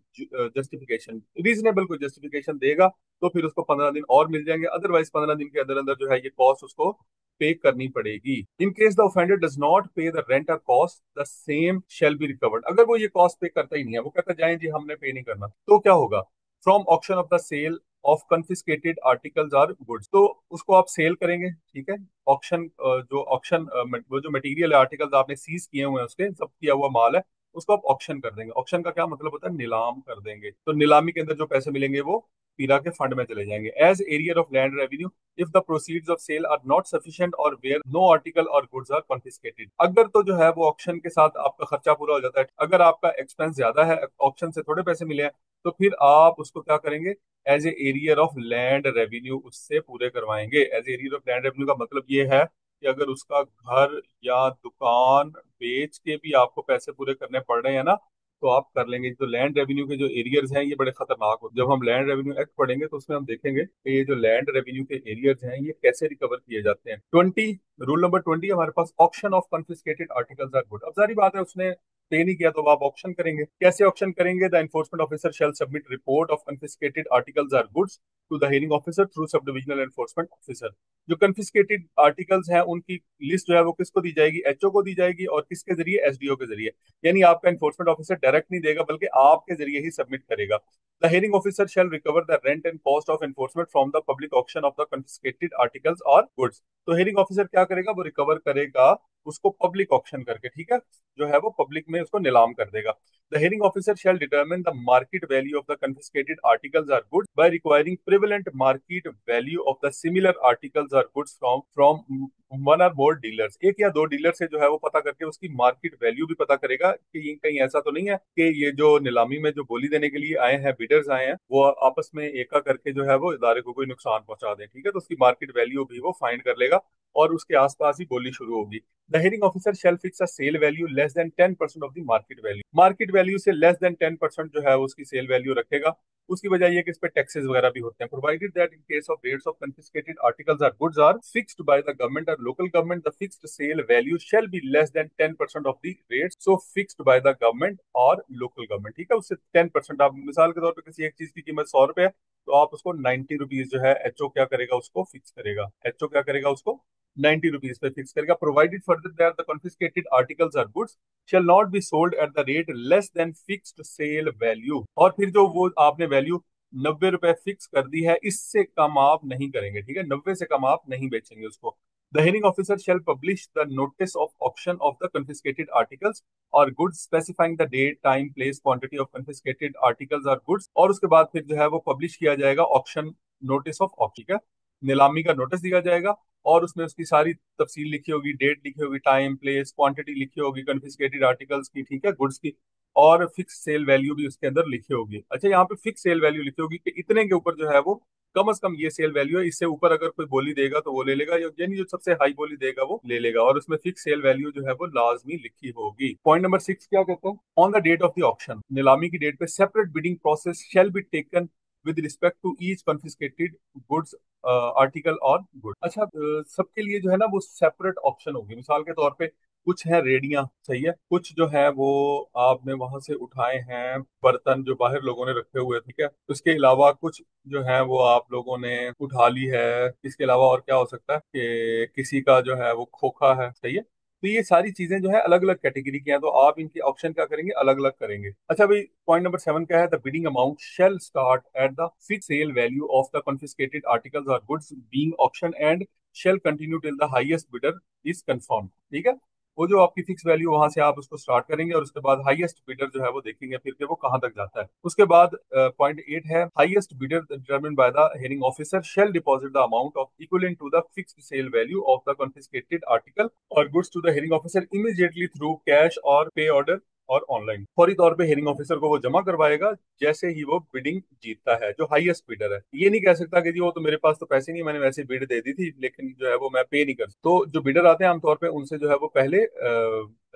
justification. Reasonable को जस्टिफिकेशन देगा तो फिर उसको 15 दिन और मिल जाएंगे, अदरवाइज 15 दिन के अंदर अंदर जो है ये कॉस्ट उसको पे करनी पड़ेगी। In case the offender does not पे द रेंट और cost the same shall be recovered. अगर वो ये कॉस्ट पे करता ही नहीं है, वो कहता जाए जी हमने पे नहीं करना, तो क्या होगा? From auction of the sale of confiscated articles or goods. तो उसको आप सेल करेंगे, ठीक है। ऑक्शन जो ऑक्शन वो जो मटेरियल आर्टिकल्स आपने सीज किए हुए हैं, उसके सब किया हुआ माल है, उसको आप ऑक्शन कर देंगे। ऑक्शन का क्या मतलब होता है? नीलाम कर देंगे। तो नीलामी के अंदर जो पैसे मिलेंगे वो पीरा के फंड में चले जाएंगे। As arrear of land revenue if the proceeds of sale are not sufficient or where no article और गुड्स आर कॉन्फिस्केटेड। अगर तो जो है वो ऑक्शन के साथ आपका खर्चा पूरा हो जाता है, अगर आपका एक्सपेंस ज्यादा है, ऑक्शन से थोड़े पैसे मिले हैं, तो फिर आप उसको क्या करेंगे? As a arrear of land revenue उससे पूरे करवाएंगे। As arrear of land revenue का मतलब ये है कि अगर उसका घर या दुकान बेच के भी आपको पैसे पूरे करने पड़ रहे हैं ना, तो आप कर लेंगे। तो लैंड रेवेन्यू के जो एरियर्स हैं ये बड़े खतरनाक होते हैं। जब हम लैंड रेवेन्यू एक्ट पढ़ेंगे तो उसमें हम देखेंगे कि ये जो लैंड रेवेन्यू के एरियर्स हैं ये कैसे रिकवर किए जाते हैं। 20 रूल नंबर 20 हमारे पास auction of confiscated articles or good. अब सारी बात है, उसने पे नहीं किया तो आप ऑक्शन करेंगे। कैसे ऑक्शन करेंगे? The enforcement officer shall submit report of confiscated articles or goods to the hearing officer through sub divisional enforcement officer. जो कन्फिस्केटेड आर्टिकल्स हैं उनकी लिस्ट जो है वो किसको दी जाएगी? एचओ को दी जाएगी, और किसके जरिए? एसडीओ के जरिए। यानी आपका एनफोर्समेंट ऑफिसर डायरेक्ट नहीं देगा बल्कि आपके जरिए ही सबमिट करेगा। The hearing officer shell recover the rent and cost of enforcement from the public auction of the confiscated articles और गुड्स। तो हियरिंग ऑफिसर क्या करेगा? वो रिकवर करेगा उसको पब्लिक ऑक्शन करके, ठीक है, जो है वो पब्लिक में उसको नीलाम कर देगा। The hearing officer shall determine the market value of the confiscated articles or goods by requiring prevalent market value of the similar articles or goods from one और मोर डीलर्स। एक या दो डीलर से जो है वो पता करके उसकी मार्केट वैल्यू भी पता करेगा कि ये कहीं ऐसा तो नहीं है कि ये जो नीलामी में जो बोली देने के लिए आए हैं, बिडर्स आए हैं, वो आपस में एका करके जो है वो इदारे को कोई नुकसान पहुंचा दें। ठीक है, तो उसकी मार्केट वैल्यू भी वो फाइंड कर लेगा और उसके आसपास ही बोली शुरू होगी। The hearing officer shall fix a sale value less than 10% of the market value. Market value से लेस देन 10% जो है उसकी सेल वैल्यू रखेगा। उसकी वजह यह कि इस पे टैक्सेस वगैरह भी होते हैं। Provided that in case of rates of confiscated articles or goods are fixed by the government और local government, the fixed sale value shall be less than 10% of the rates so fixed by the government और लोकल गवर्नमेंट। ठीक है, उससे 10%। आप मिसाल के तौर पर किसी एक चीज की कीमत 100 रुपए है, तो आप उसको 90 रुपीज जो है एचओ क्या करेगा? उसको फिक्स करेगा। एचओ क्या करेगा? उसको 90 रुपीज पे फिक्स करेगा। Provided further that the confiscated articles or goods shall not be sold at the rate less than fixed sale value. और फिर जो वो आपने वैल्यू 90 रुपए फिक्स कर दी है, इससे कम आप नहीं करेंगे। ठीक है, 90 से कम आप नहीं बेचेंगे उसको। The hearing officer shall publish the notice of auction of the confiscated articles और goods specifying the date, time, place, quantity of confiscated articles और गुड्स। और उसके बाद फिर जो है वो पब्लिश किया जाएगा ऑक्शन नोटिस ऑफ ऑक्शन। ठीक है, नीलामी का नोटिस दिया जाएगा और उसमें उसकी सारी तफसील लिखी होगी, डेट लिखी होगी, टाइम, प्लेस, क्वांटिटी लिखी होगी कन्फिस्केटेड आर्टिकल्स की, ठीक है, गुड्स की, और फिक्स सेल वैल्यू भी उसके अंदर लिखी होगी। अच्छा, यहाँ पे फिक्स सेल वैल्यू लिखी होगी कि इतने के ऊपर जो है वो कम से कम ये सेल वैल्यू है, इससे ऊपर अगर कोई बोली देगा तो वो ले लेगा, यानी जो सबसे हाई बोली देगा वो ले लेगा। और उसमें फिक्स सेल वैल्यू जो है वो लाजमी लिखी होगी। पॉइंट नंबर 6 क्या कहते हैं? On the date of the auction, नीलामी की डेट पे separate bidding process shall be taken with respect to each confiscated goods article और गुड। अच्छा, सबके लिए जो है ना वो सेपरेट ऑप्शन होगी। मिसाल के तौर पे कुछ है रेडियां, सही है, कुछ जो है वो आपने वहां से उठाए हैं बर्तन जो बाहर लोगों ने रखे हुए, ठीक है। उसके अलावा कुछ जो है वो आप लोगों ने उठा ली है। इसके अलावा और क्या हो सकता है कि किसी का जो है वो खोखा है, सही है। तो ये सारी चीजें जो है अलग अलग कैटेगरी की हैं, तो आप इनकी ऑप्शन क्या करेंगे? अलग अलग करेंगे। अच्छा भाई, पॉइंट नंबर 7 क्या है? The bidding amount shall start at the fix sale value of the confiscated articles और goods being auction and shall continue till the highest bidder is confirm. ठीक है, वो जो आपकी फिक्स वैल्यू वहां से आप उसको स्टार्ट करेंगे और उसके बाद हाईएस्ट बिडर जो है वो देखेंगे फिर के वो कहाँ तक जाता है। उसके बाद पॉइंट 8 है, highest bidder determined by the hearing officer shall deposit the amount of equivalent to the fixed sale value of the confiscated article और goods to the hearing officer immediately through cash और पे ऑर्डर और ऑनलाइन। फौरी तौर पे हेयरिंग ऑफिसर को वो जमा करवाएगा जैसे ही वो बिडिंग जीतता है, जो हाईएस्ट बिडर है। ये नहीं कह सकता कि जी वो तो मेरे पास तो पैसे नहीं, मैंने वैसे बिड दे दी थी लेकिन जो है वो मैं पे नहीं कर सकता। तो जो बिडर आते हैं आमतौर पे उनसे जो है वो पहले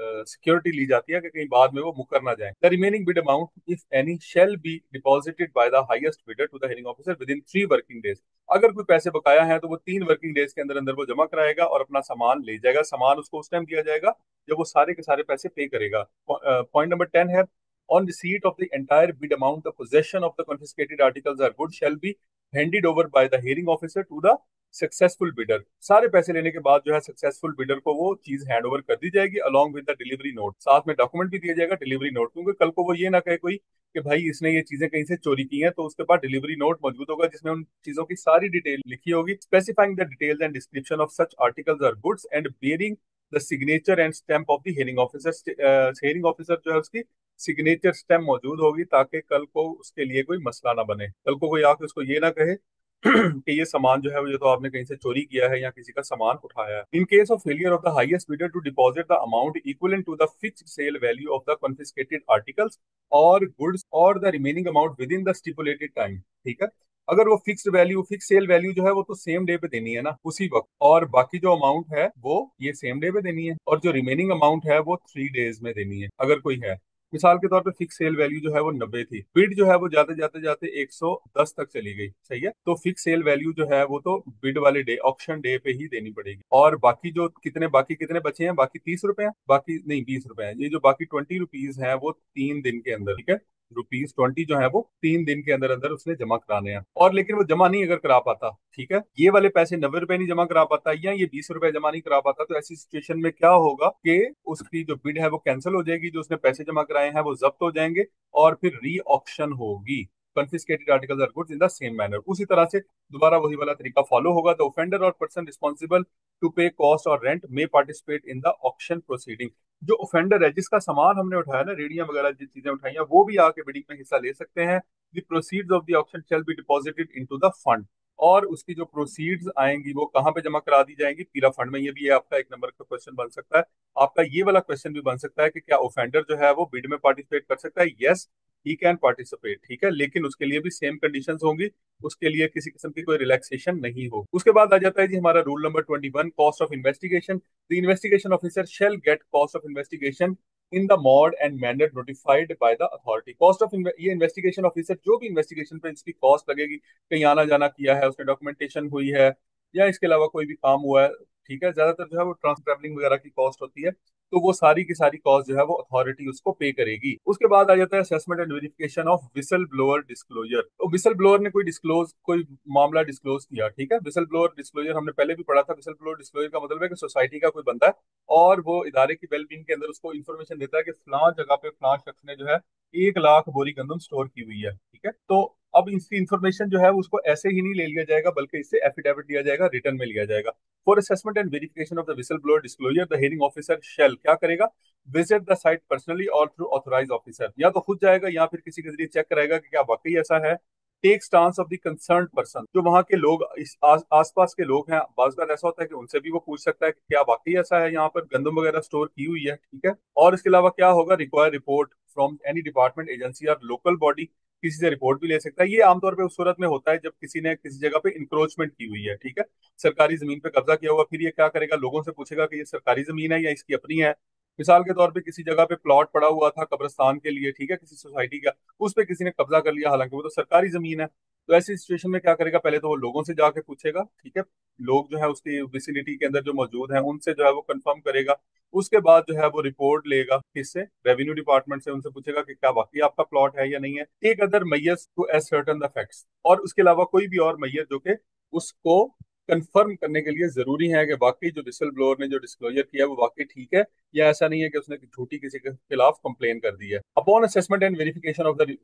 सिक्योरिटी ली जाती है कि कहीं बाद में वो मुकर ना जाए। The remaining bid amount if any shall be deposited by the highest bidder to the hearing officer within 3 working days. अगर कोई पैसे बकाया है तो वो 3 वर्किंग डेज के अंदर अंदर वो जमा कराएगा और अपना सामान ले जाएगा। सामान उसको उस टाइम दिया जाएगा जब वो सारे के सारे पैसे पे करेगा। पॉइंट नंबर 10 है, on receipt of the entire bid amount, the possession of the confiscated articles or goods shall be handed over by the hearing officer to the successful bidder. सारे पैसे लेने के बाद जो है सक्सेसफुल बिडर को वो चीज हैंड ओवर कर दी जाएगी along with the delivery note. साथ में डॉक्यूमेंट भी दिया जाएगा, डिलीवरी नोट, क्योंकि कल को वो ये ना कहे कोई कि भाई इसने ये चीजें कहीं से चोरी की हैं, तो उसके पास डिलीवरी नोट मौजूद होगा जिसमें उन चीजों की सारी डिटेल लिखी होगी, specifying the details and description of such articles और goods and bearing the signature and stamp of the hearing officer. Hearing officer जो है उसकी सिग्नेचर स्टैम्प मौजूद होगी ताकि कल को उसके लिए कोई मसला ना बने, कल को कोई आके उसको ये ना कहे कि ये सामान जो है ये तो आपने कहीं से चोरी किया है या किसी का सामान उठाया है। In case of failure of the highest bidder to deposit the amount equivalent to the fixed sale value of the confiscated articles और गुड्स और the remaining amount within the stipulated time, ठीक है। अगर वो fixed value, fix sale value जो है वो तो सेम डे पे देनी है ना, उसी वक्त, और बाकी जो अमाउंट है वो ये सेम डे पे देनी है, और जो रिमेनिंग अमाउंट है वो 3 डेज में देनी है अगर कोई है। मिसाल के तौर पे फिक्स सेल वैल्यू जो है वो 90 थी, बिड जो है वो जाते जाते जाते 110 तक चली गई, सही है, तो फिक्स सेल वैल्यू जो है वो तो बिड वाले डे, ऑक्शन डे पे ही देनी पड़ेगी। और बाकी कितने बचे हैं, बाकी 30 रुपए हैं, बाकी नहीं 20 रुपए हैं, ये जो बाकी 20 रुपीज हैं वो 3 दिन के अंदर, ठीक है, ₹20 जो है वो 3 दिन के अंदर अंदर उसने जमा कराने हैं। और लेकिन वो जमा नहीं अगर करा पाता, ठीक है, ये वाले पैसे 90 रुपए नहीं जमा करा पाता या ये 20 रुपए जमा नहीं करा पाता, तो ऐसी सिचुएशन में क्या होगा कि उसकी जो बिड है वो कैंसिल हो जाएगी, जो उसने पैसे जमा कराए हैं वो जब्त हो जाएंगे और फिर री ऑक्शन होगी। confiscated articles are goods in the same manner, उसी तरह से दोबारा वही वाला तरीका फॉलो होगा। द ऑफेंडर और पर्सन रिस्पॉन्सिबल टू पे कॉस्ट और rent may participate in the auction proceeding. जो ऑफेंडर है जिसका सामान हमने उठाया ना, रेडियां वगैरह जिस चीजें उठाई हैं, वो भी आके बिडिंग में हिस्सा ले सकते हैं। The proceeds of the auction shall be deposited into the fund, और उसकी जो प्रोसीड्स आएंगी वो कहाँ पे जमा करा दी जाएंगी, पीरा फंड में। ये भी आपका एक नंबर का क्वेश्चन बन सकता है। आपका ये वाला क्वेश्चन भी बन सकता है कि क्या ऑफेंडर जो है वो बिड में पार्टिसिपेट कर सकता है। यस, ही कैन पार्टिसिपेट, ठीक है, लेकिन उसके लिए भी सेम कंडीशंस होंगी, उसके लिए किसी किस्म की कोई रिलैक्सेशन नहीं हो। उसके बाद आ जाता है जी हमारा rule number 21, cost of investigation. The investigation officer shall get cost of investigation in the mode and manner notified by the authority. Cost of ये इन्वेस्टिगेशन ऑफिसर जो भी इन्वेस्टिगेशन पे इसकी कॉस्ट लगेगी, कहीं आना जाना किया है, उसने डॉक्यूमेंटेशन हुई है या इसके अलावा कोई भी काम हुआ है, ठीक है, ज्यादातर जो है वो ट्रांसफर वगैरह की कॉस्ट होती है, तो वो सारी की सारी कॉस्ट जो है वो अथॉरिटी उसको पे करेगी। उसके बाद आ जाता है assessment and verification of whistle blower disclosure. तो विसल ब्लोअर ने कोई मामला डिस्क्लोज किया, ठीक है, विसल ब्लोअर डिस्क्लोजर हमने पहले भी पढ़ा था। विसल ब्लोअर डिस्क्लोजर का मतलब है कि सोसाइटी का कोई बंदा है और वो इदारे की वेलबींग के अंदर उसको इन्फॉर्मेशन देता है कि फलां जगह पे फलां शख्स ने जो है 1 लाख बोरी गंदम स्टोर की हुई है, ठीक है। तो अब इसकी इन्फॉर्मेशन जो है उसको ऐसे ही नहीं ले लिया जाएगा, बल्कि इससे एफिडेविट दिया जाएगा, रिटर्न में लिया जाएगा। For assessment and verification of the whistle blower disclosure the hearing officer shall क्या करेगा, विजिट द साइट पर्सनली और थ्रू ऑथोराइज ऑफिसर, या तो खुद जाएगा या फिर किसी के जरिए चेक कराएगा कि क्या वाकई ऐसा है। Take stance of the concern person, जो वहां के लोग इस आसपास के लोग हैं, बाज़ बार ऐसा होता है कि उनसे भी वो पूछ सकता है कि क्या वाकई ऐसा है, यहाँ पर गंदम वगैरह स्टोर की हुई है, ठीक है। और इसके अलावा क्या होगा, require report from any department, agency और लोकल बॉडी, किसी से रिपोर्ट भी ले सकता है। ये आमतौर पे उस सूरत में होता है जब किसी ने किसी जगह पे इंक्रोचमेंट की हुई है, ठीक है, सरकारी जमीन पे कब्जा किया हुआ, फिर ये क्या करेगा, लोगों से पूछेगा कि ये सरकारी जमीन है या इसकी अपनी है। मिसाल के तौर पे किसी जगह पे प्लॉट पड़ा हुआ था कब्रिस्तान के लिए, ठीक है, किसी सोसाइटी का, उस पे किसी ने कब्जा कर लिया, हालांकि वो तो सरकारी जमीन है। तो ऐसी सिचुएशन में क्या करेगा, पहले तो वो लोगों से जाके पूछेगा, ठीक है, लोग जो है उसकी विसिनिटी के अंदर जो मौजूद हैं उनसे जो है वो कंफर्म करेगा। उसके बाद जो है वो रिपोर्ट लेगा, किससे, रेवेन्यू डिपार्टमेंट से, उनसे पूछेगा कि क्या वाकई आपका प्लॉट है या नहीं है। एक other measures to ascertain the facts, और उसके अलावा कोई भी और मैयर जो कि उसको कंफर्म करने के लिए जरूरी है कि वाकई जो विसल ब्लोअर ने जो डिस्क्लोजर किया है वो वाकई ठीक है, या ऐसा नहीं है कि उसने झूठी किसी के खिलाफ कंप्लेन कर दी है। Upon assessment and verification of the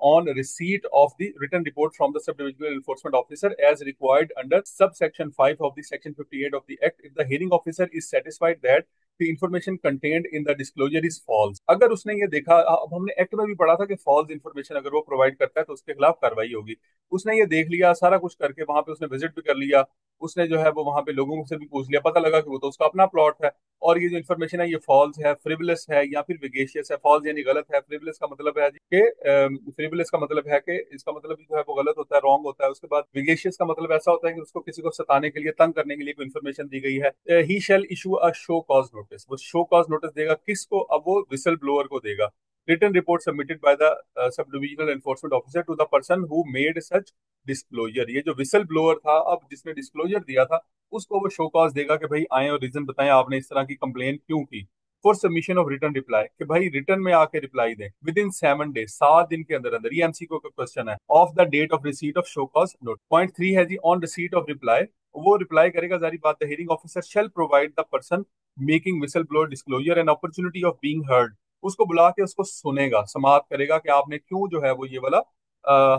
on receipt of the written report from the sub-divisional enforcement officer as required under subsection 5 of the section 58 of the act if the hearing officer is satisfied that the information contained in the disclosure is false। अगर उसने ये देखा, अब हमने एक्ट में भी पढ़ा था कि फॉल्स इन्फॉर्मेशन अगर वो प्रोवाइड करता है तो उसके खिलाफ कार्रवाई होगी। उसने ये देख लिया, सारा कुछ करके वहां पे उसने विजिट भी कर लिया, उसने जो है वो वहां पे लोगों से भी पूछ लिया, पता लगा कि वो तो उसका अपना प्लॉट है और ये जो इन्फॉर्मेशन है ये फॉल्स है, फ्रिवलेस है या फिर विगेशियस है। फॉल्स यानी गलत है, फ्रिवलेस का मतलब है कि फ्रिवलेस का मतलब है कि इसका मतलब जो है वो गलत होता है, रॉन्ग होता है। उसके बाद विगेशियस का मतलब ऐसा होता है कि उसको किसी को सताने के लिए, तंग करने के लिए कोई इन्फॉर्मेशन दी गई है। He shall issue a show cause notice, वो शो कॉज नोटिस देगा किसको? अब वो विसल ब्लोअर को देगा। Written report submitted by the sub divisional enforcement officer to the person who made such disclosure. ये जो विसल ब्लोअर था, अब जिसने डिस्क्लोजर दिया था, उसको वो शो कॉज देगा कि भाई आए और रीजन बताएं आपने इस तरह की कंप्लेन क्यों की। For submission of return reply, कि भाई रिटर्न में आके रिप्लाई दें विद इन 7 डेज, 7 दिन के अंदर अंदर। ये एमसीक्यू का क्वेश्चन है। Of the date of receipt of show cause note. Point 3 है जी, ऑन रिसीट ऑफ रिप्लाई, वो रिप्लाई करेगा, जारी बात, the hearing officer shall provide the person making whistle blower disclosure an opportunity of being heard. उसको बुला के उसको सुनेगा, समाप्त करेगा कि आपने क्यों जो है वो ये वाला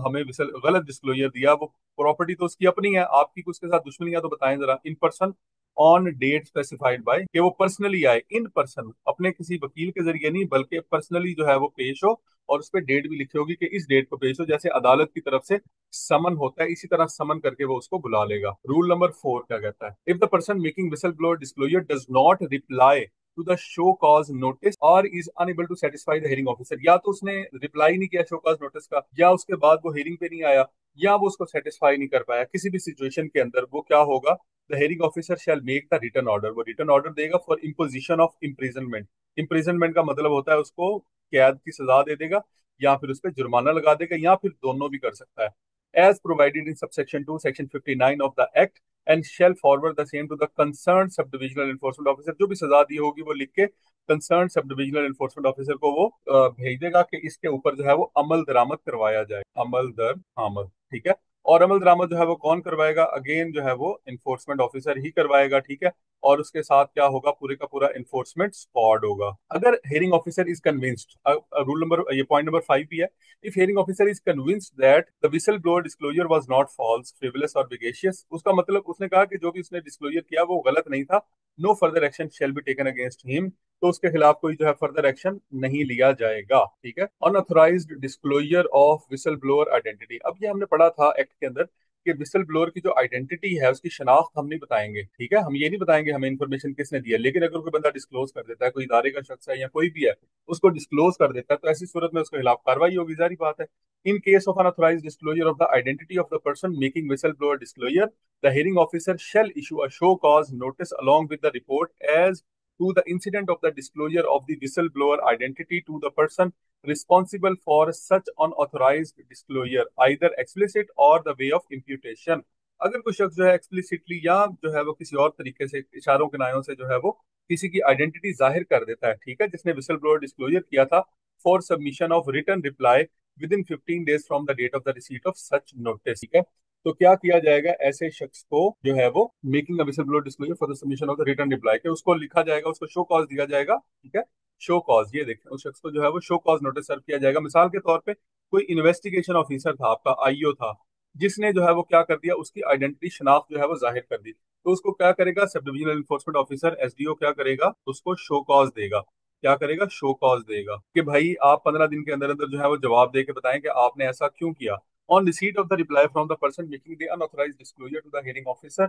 हमें विसल गलत डिस्क्लोजर दिया। वो प्रॉपर्टी तो उसकी अपनी है, आपकी उसके साथ दुश्मनी है तो बताएं जरा। In person on date specified by, कि वो पर्सनली आए, इन पर्सन, अपने किसी वकील के जरिए नहीं बल्कि पर्सनली जो है वो पेश हो, और उस पर डेट भी लिखी होगी कि इस डेट को पेश हो, जैसे अदालत की तरफ से समन होता है इसी तरह समन करके वो उसको बुला लेगा। रूल नंबर 4 क्या कहता है? If the person making whistle blower disclosure does not reply to the show cause notice और is unable to satisfy the hearing officer, या तो उसने रिप्लाई नहीं किया शो कॉज नोटिस का, या उसके बाद वो हियरिंग पे नहीं आया, या वो उसको सेटिस्फाई नहीं कर पाया, किसी भी सिचुएशन के अंदर वो क्या होगा? The hearing officer shall make the return order, वो रिटर्न ऑर्डर देगा for imposition of imprisonment. Imprisonment का मतलब होता है उसको कैद की सजा दे देगा, या फिर उस पर जुर्माना लगा देगा, या फिर दोनों भी कर सकता है। As provided in subsection 2 section 59 of the act and shall forward the same to the concern sub divisional enforcement officer. जो भी सजा दी होगी वो लिख के concern sub divisional enforcement officer को वो भेज देगा कि इसके ऊपर जो है वो अमल दरामद करवाया जाए। अमल दर आमद, ठीक है। और अमल दरामद जो है वो कौन करवाएगा? अगेन जो है वो एनफोर्समेंट ऑफिसर ही करवाएगा, ठीक है। और उसके साथ क्या होगा? पूरे का पूरा एनफोर्समेंट स्क्वाड होगा। अगर hearing officer is convinced, rule number, ये पॉइंट नंबर 5 भी है। If hearing officer is convinced that the whistle blower disclosure was not false, frivolous और विगेशियस, उसका मतलब उसने कहा कि जो भी उसने डिस्क्लोजर किया वो गलत नहीं था, no further action shall be taken against him, तो उसके खिलाफ कोई जो है फर्दर एक्शन नहीं लिया जाएगा, ठीक है। Unauthorised disclosure of whistle blower identity, अब ये हमने पढ़ा था एक्ट के अंदर कि विसल ब्लोअर की जो आइडेंटिटी है उसकी शनाख्त हम नहीं बताएंगे, ठीक है। हम ये नहीं बताएंगे हमें इन्फॉर्मेशन किसने दी है, लेकिन अगर कोई बंदा डिस्क्लोज कर देता है, कोई इदारे का शख्स है या कोई भी है, उसको डिस्क्लोज कर देता है, तो ऐसी सूरत में उसके खिलाफ कार्रवाई होगी, जारी बात है। In case of unauthorised disclosure of the identity of the person making whistle blower disclosure, the hearing officer shall issue a show cause notice along with the report as to the incident of the disclosure of the whistleblower identity to the person responsible for such unauthorized disclosure, either explicit or the way of imputation। अगर कोई शख्स जो है एक्सप्लिसिटली या जो है वो किसी और तरीके से इशारों किनारों से जो है वो किसी की आइडेंटिटी जाहिर कर देता है, ठीक है, जिसने विसल ब्लोअर डिस्क्लोजर किया था, for submission of return reply within 15 days from the date of the receipt of such notice, ठीक है। तो क्या किया जाएगा? ऐसे शख्स को जो है वो making a whistle blower disclosure for the submission of the return reply, के उसको लिखा जाएगा, उसको शो कॉज दिया जाएगा, ठीक है। शो कॉज, ये देखें, उस शख्स को जो है वो शो कॉज नोटिस सर्व किया जाएगा। मिसाल के तौर पे कोई इन्वेस्टिगेशन ऑफिसर था, आपका आईओ था, जिसने जो है वो क्या कर दिया, उसकी आइडेंटिटी शनाख्त जो है वो जाहिर कर दी, तो उसको क्या करेगा? सब डिविजनल एनफोर्समेंट ऑफिसर एसडीओ क्या करेगा? उसको शो कॉज देगा। क्या करेगा? शो कॉज देगा कि भाई आप 15 दिन के अंदर अंदर जो है वो जवाब दे के बताएं कि आपने ऐसा क्यों किया। On receipt of the reply from the person making the unauthorized disclosure to the hearing officer,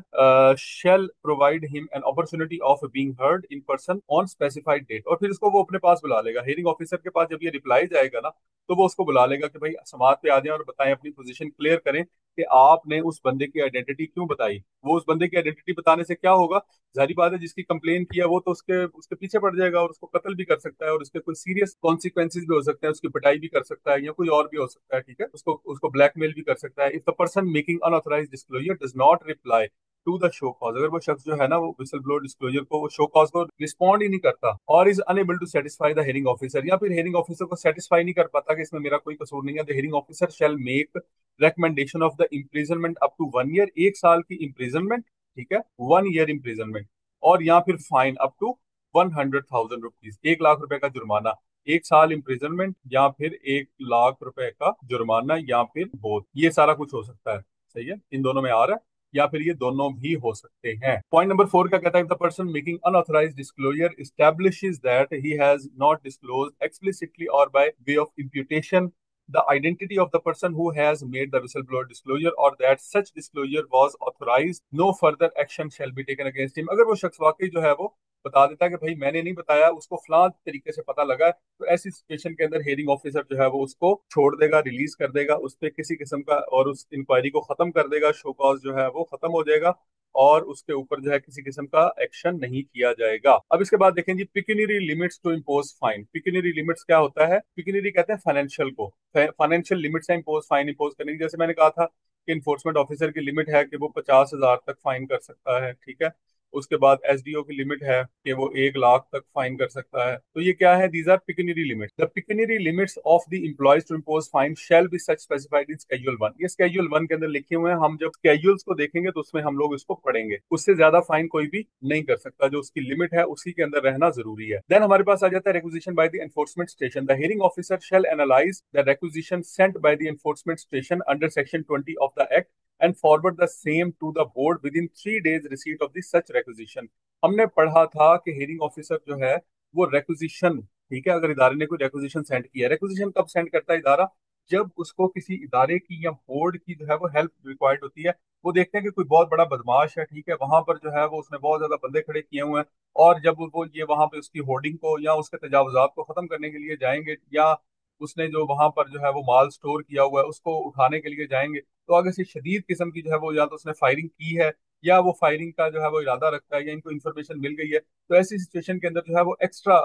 shall provide him an opportunity of being heard in person on specified date। और फिर उसको वो अपने पास बुला लेगा। हेयरिंग ऑफिसर के पास जब ये रिप्लाई जाएगा ना, तो वो उसको बुला लेगा कि भाई समात पे आ जाएं और बताएं, अपनी पोजीशन क्लियर करें कि आपने उस बंदे की आइडेंटिटी क्यों बताई। वो उस बंदे की आइडेंटिटी बताने से क्या होगा? जाहिर बात है, जिसकी कंप्लेन किया वो तो उसके उसके पीछे पड़ जाएगा और उसको कत्ल भी कर सकता है, और उसके कोई सीरियस कॉन्सिक्वेंसेज भी हो सकते हैं, उसकी पिटाई भी कर सकता है या कोई और भी हो सकता है, ठीक है। उसको उसको ब्लैकमेल भी कर सकता है। If the person making unauthorised disclosure does not reply to the show cause, अगर वो शख्स जो है ना वो विसल ब्लोअर डिस्क्लोजर को, वो शो कॉज को रिस्पॉन्ड ही नहीं करता, और is unable to satisfy the hearing officer, या फिर हेयरिंग ऑफिसर को सेटिस्फाई नहीं कर पाता कि इसमें मेरा कोई कसूर नहीं है, the hearing officer shall make recommendation of the imprisonment up to 1 year, 1 साल की इम्प्रिजनमेंट, ठीक है, 1 ईयर इम्प्रिजनमेंट, और या फिर fine up to 100,000 rupees, 1 lakh रुपए का जुर्माना। 1 साल इम्प्रिजनमेंट, या फिर 1 लाख रुपए का जुर्माना, या फिर बोथ। ये सारा कुछ हो सकता है। सही है, इन दोनों में आ रहा है, या फिर ये दोनों भी हो सकते हैं। पॉइंट नंबर 4 क्या कहता है? The person making unauthorised disclosure establishes that he has not disclosed explicitly और by way of imputation the identity of the person who has made the whistleblower disclosure, or that such disclosure was authorized, no further action shall be taken against him। अगर वो शख्स वाकई जो है वो बता देता है कि भाई मैंने नहीं बताया, उसको फलां तरीके से पता लगा है, तो ऐसी सिचुएशन के अंदर हेयरिंग ऑफिसर जो है वो उसको छोड़ देगा, रिलीज कर देगा, उस पर किसी किस्म का, और उस इंक्वायरी को खत्म कर देगा, शो कॉज जो है वो खत्म हो जाएगा, और उसके ऊपर जो है किसी किस्म का एक्शन नहीं किया जाएगा। अब इसके बाद देखें जी, pecuniary limits to impose fine. Pecuniary limits क्या होता है? पिक्यूनियरी कहते हैं फाइनेंशियल को, फाइनेंशियल लिमिट्स है इम्पोज फाइन इम्पोज करने की। जैसे मैंने कहा था कि इन्फोर्समेंट ऑफिसर की लिमिट है कि वो 50,000 तक फाइन कर सकता है, ठीक है। उसके बाद एसडीओ की लिमिट है कि वो 1 लाख तक फाइन कर सकता है। तो ये क्या है? These are pecuniary limits. The pecuniary limits of the employees to impose fine shall be such specified in schedule 1। ये स्केड्यूल 1 के अंदर लिखे हुए हैं। हम जब स्केड्यूल्स को देखेंगे तो उसमें हम लोग इसको पढ़ेंगे। उससे ज्यादा फाइन कोई भी नहीं कर सकता, जो उसकी लिमिट है उसी के अंदर रहना जरूरी है। देन हमारे पास आ जाता है requisition by the enforcement station. The hearing officer shell analyse the requisition sent by the enforcement station under section 20 of the act and forward the same to the board within 3 days receipt of the such requisition। हमने पढ़ा था कि हेयरिंग ऑफिसर जो है वो रेक्विजिशन, ठीक है, अगर इदारे ने कोई रेक्विजिशन सेंड किया, रेक्विजिशन कब सेंड करता है इदारा? जब उसको किसी इदारे की या बोर्ड की जो है वो हेल्प रिक्वायर्ड होती है। वो देखते हैं कि कोई बहुत बड़ा बदमाश है, ठीक है, वहां पर जो है वो उसने बहुत ज्यादा बंदे खड़े किए हुए हैं, और जब वो ये वहां पे उसकी होर्डिंग को या उसके तजावुजात को खत्म करने के लिए जाएंगे, या उसने जो वहां पर जो है वो माल स्टोर किया हुआ है उसको उठाने के लिए जाएंगे, तो आगे से शदीद किस्म की जो है वो, या तो उसने फायरिंग की है, या वो फायरिंग का जो है वो इरादा रखता है, या इनको इन्फॉर्मेशन मिल गई है, तो ऐसी सिचुएशन के अंदर जो है वो एक्स्ट्रा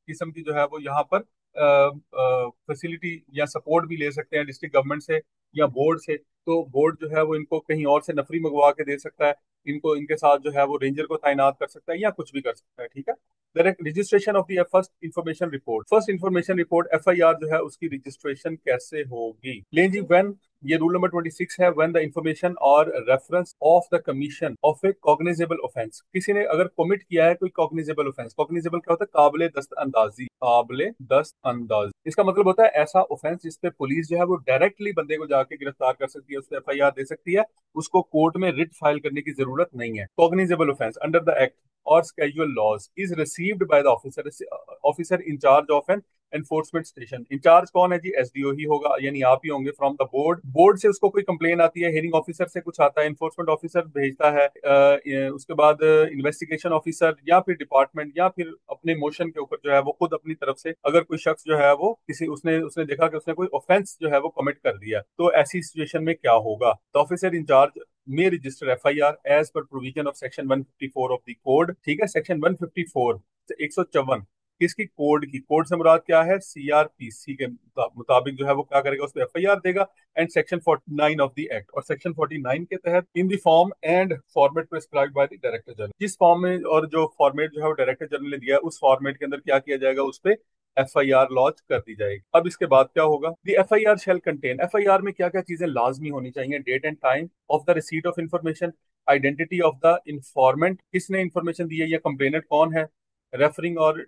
किस्म की जो है वो यहाँ पर फैसिलिटी या सपोर्ट भी ले सकते हैं डिस्ट्रिक्ट गवर्नमेंट से या बोर्ड से। तो बोर्ड जो है वो इनको कहीं और से नफरी मंगवा के दे सकता है, इनको इनके साथ जो है वो रेंजर को तैनात कर सकता है, या कुछ भी कर सकता है, ठीक है। Direct registration of the first information report. First information report FIR जो है उसकी रजिस्ट्रेशन कैसे होगी? लें जी, व्हेन, ये रूल नंबर 26 है, व्हेन द इंफॉर्मेशन और reference of the commission of A cognizable offence. किसी ने अगर कमिट किया है कोई कॉग्निजेबल ऑफेंस, कॉग्निजेबल क्या होता है? काबिले दस्त अंदाजी, काबिले दस्त अंदाज। इसका मतलब होता है ऐसा ऑफेंस जिसपे पुलिस जो है वो डायरेक्टली बंदे को जाके गिरफ्तार कर सकती है, उसको एफआईआर दे सकती है, उसको कोर्ट में रिट फाइल करने की जरूरत नहीं है। Cognizable offence under the act और schedule laws is received by the officer in charge of an enforcement station. In charge कौन है जी? एसडीओ ही होगा, यानी आप ही होंगे फ्रॉम द बोर्ड। बोर्ड से उसको कोई कंप्लेन आती है, हेयरिंग ऑफिसर से कुछ आता है, एनफोर्समेंट ऑफिसर भेजता है, उसके बाद इन्वेस्टिगेशन ऑफिसर या फिर डिपार्टमेंट, या फिर अपने मोशन के ऊपर जो है वो खुद अपनी तरफ से, अगर कोई शख्स जो है वो किसी, उसने उसने देखा कि उसने कोई ऑफेंस जो है वो कमिट कर दिया, तो ऐसी सिचुएशन में क्या होगा? The officer in charge may register FIR as per provision of section 154 of the code। ठीक है, सेक्शन 154 से 154 किसकी? कोड की। कोड से मुराद क्या है? सीआरपीसी के मुताबिक जो है वो क्या करेगा? उस पर एफआईआर देगा। And section 49 of the act, और सेक्शन 49 के तहत in the form and format prescribed bye the director general. जिस फॉर्म में और जो फॉर्मेट जो है वो डायरेक्टर जनरल ने दिया है, उस फॉर्मेट के अंदर क्या किया जाएगा? उस पर एफआईआर लॉन्च कर दी जाएगी। अब इसके बाद क्या होगा? The FIR shall contain, FIR में क्या क्या चीजें लाजमी होनी चाहिए? Date and time of the receipt of information, identity of the informant, किसने इंफॉर्मेशन दी है या कंप्लेनेंट कौन है, रेफरिंग और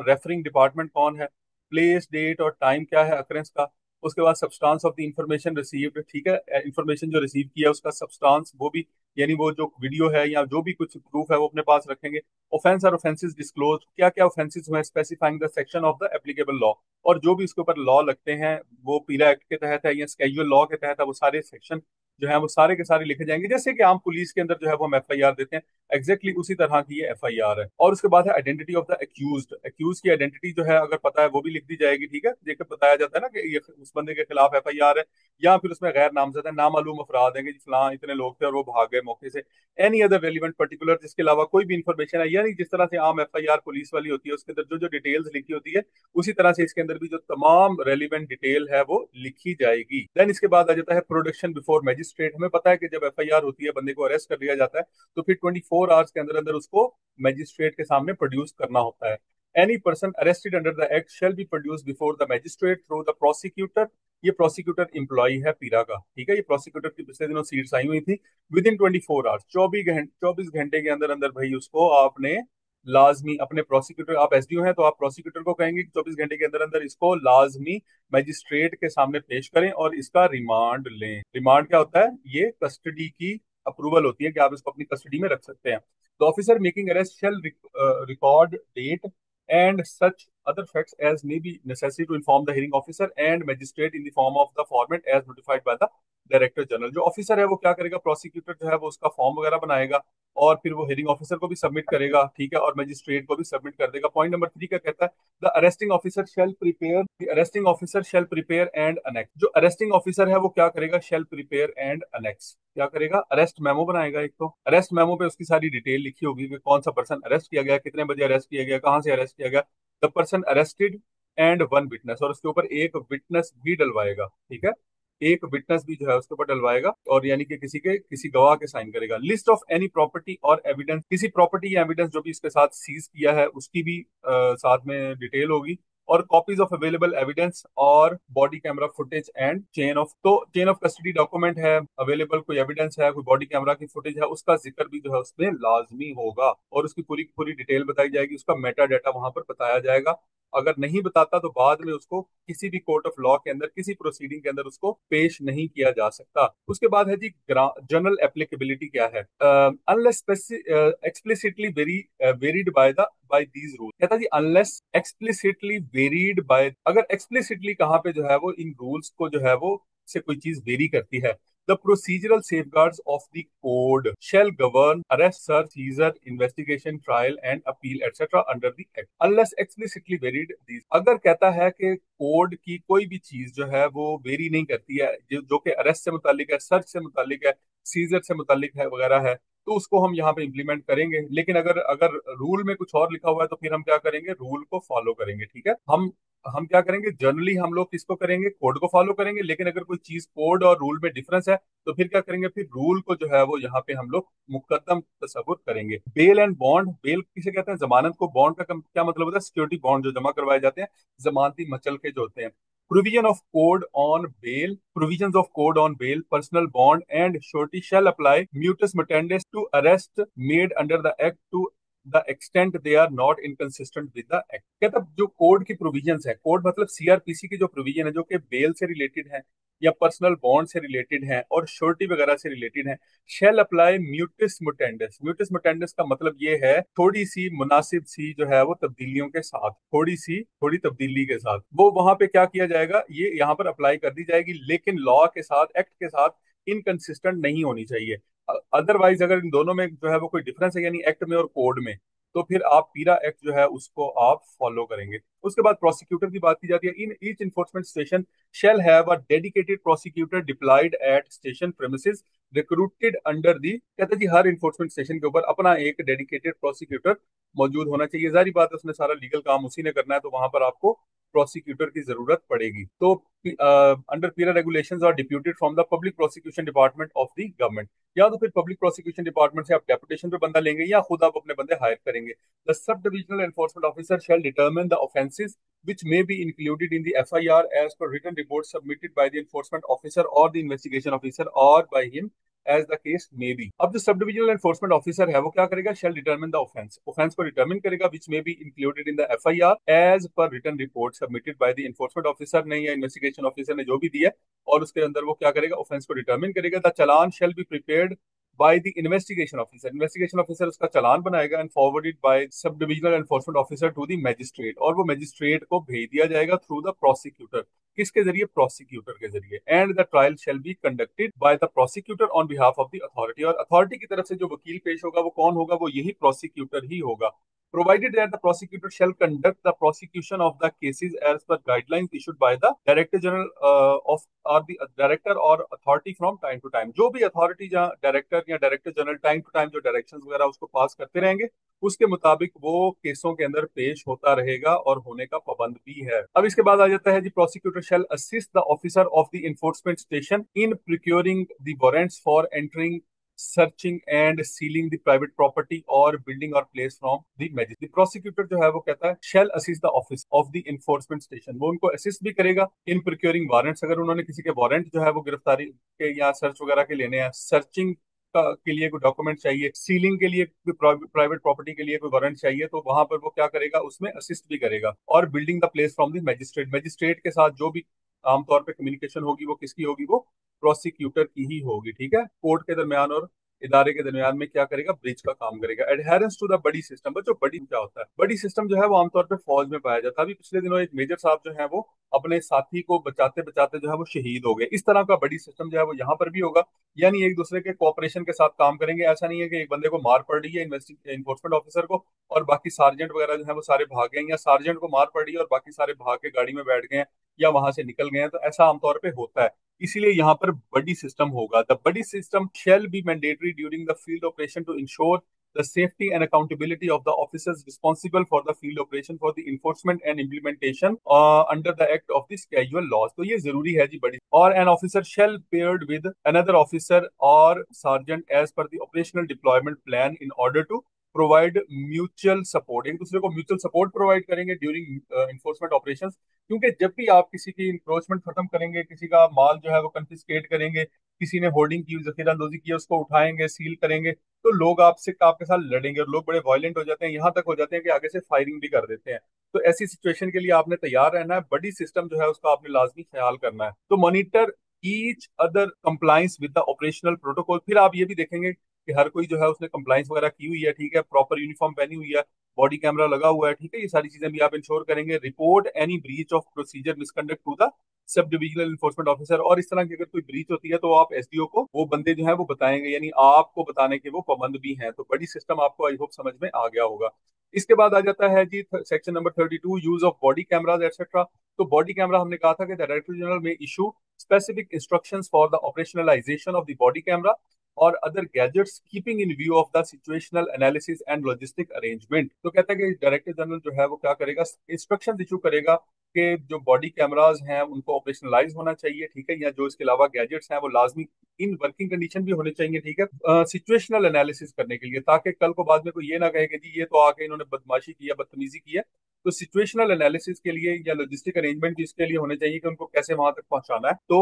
रेफरिंग डिपार्टमेंट कौन है, प्लेस डेट और टाइम क्या है अकरेंस का, उसके बाद substance of the information received, ठीक है, इंफॉर्मेशन जो रिसीव किया उसका सब्सटेंस, वो भी, यानी वो जो वीडियो है या जो भी कुछ प्रूफ है वो अपने पास रखेंगे। ऑफेंस और ऑफेंसेस डिस्क्लोज, क्या क्या ऑफेंसेस हुए, specifying the section of the applicable law, और जो भी उसके ऊपर लॉ लगते हैं वो पीरा एक्ट के तहत है या स्केजुअल लॉ के तहत है, वो सारे सेक्शन जो है वो सारे के सारे लिखे जाएंगे। जैसे कि आम पुलिस के अंदर जो है वो हम एफआईआर देते हैं, एग्जैक्टली उसी तरह की ये एफआईआर है। और उसके बाद है identity of the accused. Accuse की आइडेंटिटी जो है अगर पता है वो भी लिख दी जाएगी, ठीक है। देखकर बताया जाता है ना कि ये उस बंदे के खिलाफ एफआईआर है, या फिर उसमें गैर नामजद है, नामालूम अफराद हैं कि फलां इतने लोग थे और वो भाग गए मौके से। एनी अदर रेलिवेंट पर्टिकुलर, जिसके अलावा कोई भी इंफॉर्मेशन है, यानी जिस तरह से आम एफआईआर पुलिस वाली होती है उसके अंदर जो जो डिटेल्स लिखी होती है, उसी तरह से इसके अंदर भी जो तमाम रेलिवेंट डिटेल है वो लिखी जाएगी। देन इसके बाद आ जाता है प्रोडक्शन बिफोर मैजिस्ट्रेट। हमें पता है कि जब एफआईआर होती है, बंदे को अरेस्ट कर लिया जाता है, तो फिर 24 आवर्स के अंदर अंदर उसको मैजिस्ट्रेट के सामने प्रोड्यूस करना होता है। Any person arrested under the act shall be produce before the magistrate through the prosecutor. ये प्रोसिक्यूटर एम्प्लॉय है पीरा का, ठीक है। ये प्रोसिक्यूटर की पिछले दिनों सीट्स आई हुई थी। विद इन 24 आवर्स, 24 घंटे के अंदर अंदर भाई उसको आपने लाजमी अपने प्रोसिक्यूटर, आप एसडीओ हैं तो आप प्रोसिक्यूटर को कहेंगे कि 24 घंटे के अंदर अंदर इसको लाजमी मजिस्ट्रेट के सामने पेश करें और इसका रिमांड लें। रिमांड क्या होता है? ये कस्टडी की अप्रूवल होती है कि आप इसको अपनी कस्टडी में रख सकते हैं। The officer making arrest shall record date and such other facts as may be necessary to inform the hearing officer and magistrate in the form of the format as notified by the director general. जो ऑफिसर है वो क्या करेगा, प्रोसिक्यूटर जो है वो उसका फॉर्म वगैरह बनाएगा और फिर वो हेयरिंग ऑफिसर को भी सबमिट करेगा, ठीक है, और मजिस्ट्रेट को भी सबमिट कर देगा। पॉइंट नंबर 3 क्या कहता है? The arresting officer shall prepare and annex. जो अरेस्टिंग ऑफिसर है वो क्या करेगा? Shall prepare and annex. क्या करेगा? अरेस्ट मेमो बनाएगा। एक तो अरेस्ट मेमो पे उसकी सारी डिटेल लिखी होगी कि कौन सा पर्सन अरेस्ट किया गया, कितने बजे अरेस्ट किया गया, कहाँ से अरेस्ट किया गया, the person arrested and one witness, और उसके ऊपर एक विटनेस भी डलवाएगा, ठीक है, एक विटनेस भी जो है उसके ऊपर डलवाएगा, और यानी कि किसी गवाह के साइन करेगा। लिस्ट ऑफ एनी प्रॉपर्टी और एविडेंस, किसी प्रॉपर्टी या एविडेंस जो भी इसके साथ सीज किया है उसकी भी साथ में डिटेल होगी, और कॉपीज ऑफ अवेलेबल एविडेंस और body camera footage and chain of custody document है अवेलेबल, कोई एविडेंस है, कोई बॉडी कैमरा की फुटेज है, उसका जिक्र भी जो है उसमें लाजमी होगा, और उसकी पूरी पूरी डिटेल बताई जाएगी, उसका मेटा डाटा वहां पर बताया जाएगा। अगर नहीं बताता तो बाद में उसको किसी भी कोर्ट ऑफ लॉ के अंदर, किसी प्रोसीडिंग के अंदर उसको पेश नहीं किया जा सकता। उसके बाद है जी जनरल एप्लीकेबिलिटी क्या है? Unless explicitly varied by these rule. कहता है जी अनलेस एक्सप्लिसिटली वेरीड बाय, अगर एक्सप्लिसिटली कहाँ पे जो है वो इन रूल्स को जो है वो से कोई चीज वेरी करती है, the procedural safeguards of the code shall govern arrest, search, seizure, investigation, trial and appeal etc. under the act unless explicitly varied these। अगर कहता है कि कोड की कोई भी चीज जो है वो वेरी नहीं करती है, जो कि अरेस्ट से मुतालिक है, सर्च से मुतालिक है, सीजर से मुतालिक है वगैरह है, तो उसको हम यहाँ पे इम्प्लीमेंट करेंगे। लेकिन अगर अगर रूल में कुछ और लिखा हुआ है तो फिर हम क्या करेंगे? रूल को फॉलो करेंगे, ठीक है। हम क्या करेंगे? जनरली हम लोग किसको करेंगे? कोड को फॉलो करेंगे। लेकिन अगर कोई चीज कोड और रूल में डिफरेंस है तो फिर क्या करेंगे? फिर रूल को जो है वो यहाँ पे हम लोग मुकद्दम तसव्वुर करेंगे। बेल एंड बॉन्ड, बेल किसे कहते हैं? जमानत को। बॉन्ड का क्या मतलब होता है? सिक्योरिटी बॉन्ड जो जमा करवाए जाते हैं, जमानती मचल के जो होते हैं। Provisions of code on bail, personal bond and surety shall apply mutus mutandis to arrest made under the act to the extent they are not inconsistent with the act। कहता जो कोड की प्रोविजंस है, कोड मतलब सीआरपीसी की जो प्रोविजन है जो कि बेल से रिलेटेड है या पर्सनल बॉन्ड से रिलेटेड है और श्योरिटी वगैरह से रिलेटेड है, शेल अप्लाई म्यूटिस मुटेंडस। म्यूटिस मुटेंडस का मतलब ये है थोड़ी सी मुनासिब सी जो है वो तब्दीलियों के साथ, थोड़ी तब्दीली के साथ वो वहां पे क्या किया जाएगा? ये यहाँ पर अप्लाई कर दी जाएगी, लेकिन लॉ के साथ, एक्ट के साथ इनकंसिस्टेंट नहीं होनी चाहिए। अदरवाइज अगर इन दोनों में जो है वो कोई डिफरेंस है, यानी एक्ट में और कोड में, तो फिर आप पीरा एक्ट जो है उसको आप फॉलो करेंगे। उसके बाद प्रोसिक्यूटर की बात की जाती है। In each enforcement station shall have a dedicated prosecutor deployed at station premises recruited under the। कहते हैं जी हर इन्फोर्समेंट स्टेशन के ऊपर अपना एक डेडिकेटेड प्रोसिक्यूटर मौजूद होना चाहिए। जारी बात है उसने सारा लीगल काम उसी ने करना है, तो वहां पर आपको प्रोसिक्यूटर की जरूरत पड़ेगी। तो अंडर पीरा regulations are deputed from the public prosecution department of the government. या तो फिर पब्लिक प्रोसिक्यूशन डिपार्टमेंट से आप डेपुटेशन पे बंदा लेंगे या खुद आप अपने बंदे हायर करेंगे। The sub divisional enforcement officer shell determine the offences which may be included in the FIR as per written report submitted by the enforcement officer or the investigation officer or by him as the case may be। अब जो सब डिविजनल एनफोर्समेंट ऑफिसर है वो क्या करेगा? Shall determine the offence, offence को डिटरमिन करेगा which may be included in the FIR as per written report submitted by the enforcement officer ने या इन्वेस्टिगेशन ऑफिसर ने जो भी दिया, और उसके अंदर वो क्या करेगा? ऑफेंस को डिटरमिन करेगा। The challan shall be prepared by the investigation officer, investigation officer उसका चालान बनाएगा and forwarded by सब divisional enforcement officer to the magistrate, और वो मैजिस्ट्रेट को भेज दिया जाएगा through the prosecutor। किसके जरिए? प्रोसिक्यूटर के जरिए। And the trial shall be conducted by the prosecutor on behalf of the authority, और अथॉरिटी की तरफ से जो वकील पेश होगा वो कौन होगा? वो यही प्रोसिक्यूटर ही होगा। Provided that the prosecutor shall conduct the prosecution of the cases as per guidelines issued by the Director General of or the Director or authority from time to time। जो भी अथॉरिटी जहाँ डायरेक्टर या director general time to time जो डायरेक्शंस वगैरह उसको पास करते रहेंगे, उसके मुताबिक वो केसों के अंदर पेश होता रहेगा और होने का पाबंद भी है। अब इसके बाद आ जाता है जी prosecutor shall assist the officer of the enforcement station in procuring the warrants for entering, searching and sealing the private property और बिल्डिंग और place from the magistrate. Prosecutor जो है वो कहता है shall assist the office of the enforcement station, वो उनको असिस्ट भी करेगा इन प्रोक्योरिंग वारंट्स, अगर उन्होंने किसी के वारंट जो है वो गिरफ्तारी के या सर्च वगैरह के लेने हैं, सर्चिंग के लिए कोई डॉक्यूमेंट चाहिए, सीलिंग के लिए कोई प्राइवेट प्रॉपर्टी के लिए कोई वारंट चाहिए, तो वहां पर वो क्या करेगा, उसमें असिस्ट भी करेगा। और building the place from the magistrate, magistrate के साथ जो भी आमतौर पे कम्युनिकेशन होगी वो किसकी होगी, वो प्रोसिक्यूटर की ही होगी, ठीक है। कोर्ट के दरमियान और इदारे के दरमियान में क्या करेगा, ब्रिज का काम करेगा। Adherence to the buddy system, बच्चों बडी क्या होता है, बडी सिस्टम जो है वो आमतौर पे फौज में पाया जाता है। अभी पिछले दिनों एक मेजर साहब जो है वो अपने साथी को बचाते बचाते जो है वो शहीद हो गए। इस तरह का बड़ी सिस्टम जो है वो यहाँ पर भी होगा, यानी एक दूसरे के कोऑपरेशन के साथ काम करेंगे। ऐसा नहीं है कि एक बंदे को मार पड़ रही है इन्फोर्समेंट ऑफिसर को, और बाकी सार्जेंट वगैरह जो है वो सारे भाग गए हैं, या सार्जेंट को मार पड़ रही है और बाकी सारे भाग के गाड़ी में बैठ गए हैं या वहां से निकल गए हैं। तो ऐसा आमतौर पे होता है, इसीलिए यहाँ पर बडी सिस्टम होगा। The buddy system shall be mandatory during the field operation to ensure the safety and accountability of the officers responsible for the field operation for the enforcement and implementation under the act of the schedule laws। तो ये जरूरी है जी बड़ी। और an officer shall paired with another officer or sergeant as per the operational deployment plan in order to provide mutual support, एक दूसरे को म्यूचुअल सपोर्ट प्रोवाइड करेंगे ड्यूरिंग इन्फोर्समेंट ऑपरेशंस। क्योंकि जब भी आप किसी की इंक्रोचमेंट खत्म करेंगे, किसी का माल जो है वो कंफिस्केट करेंगे, किसी ने होर्डिंग की, जखीरा अंदोजी की है, उसको उठाएंगे, सील करेंगे, तो लोग आपके साथ लड़ेंगे और लोग बड़े वायलेंट हो जाते हैं, यहाँ तक हो जाते हैं कि आगे से फायरिंग भी कर देते हैं। तो ऐसी सिचुएशन के लिए आपने तैयार रहना है, बड़ी सिस्टम जो है उसका आपने लाजमी ख्याल करना है। तो monitor each other compliance with the operational protocol, फिर आप ये भी देखेंगे कि हर कोई जो है उसने कंप्लाइंस वगैरह की हुई है, ठीक है, प्रॉपर यूनिफॉर्म पहनी हुई है, बॉडी कैमरा लगा हुआ है, ठीक है, ये सारी चीजें भी आप इंश्योर करेंगे। Report any breach of procedure misconduct to the sub divisional enforcement officer, और इस तरह की अगर कोई ब्रीच होती है तो आप एसडीओ को वो बंदे जो है वो बताएंगे, यानी आपको बताने के वो पाबंद भी हैं। तो बड़ी सिस्टम आपको आई होप समझ में आ गया होगा। इसके बाद आ जाता है जी section number 32, use of body cameras etcetera. तो बॉडी कैमरा हमने कहा था कि डायरेक्टर जनरल में issue specific instructions for the operationalisation of the body camera और other gadgets keeping in view of the situational analysis and logistic arrangement. तो कहता है कि डायरेक्टर जनरल जो है वो क्या करेगा, इंस्ट्रक्शन इशू करेगा कि जो बॉडी कैमराज हैं उनको ऑपरेशनलाइज होना चाहिए, ठीक है, या जो इसके अलावा गैजेट्स हैं वो लाजमी इन वर्किंग कंडीशन भी होने चाहिए, ठीक है, सिचुएशनल एनालिसिस करने के लिए, ताकि कल को बाद में कोई ये ना कहे कि जी ये तो आके इन्होंने बदमाशी की है, बदतमीजी की है। तो सिचुएशनल एनालिसिस के लिए या लॉजिस्टिक अरेंजमेंट भी इसके लिए होने चाहिए कि उनको कैसे वहां तक पहुंचाना है। तो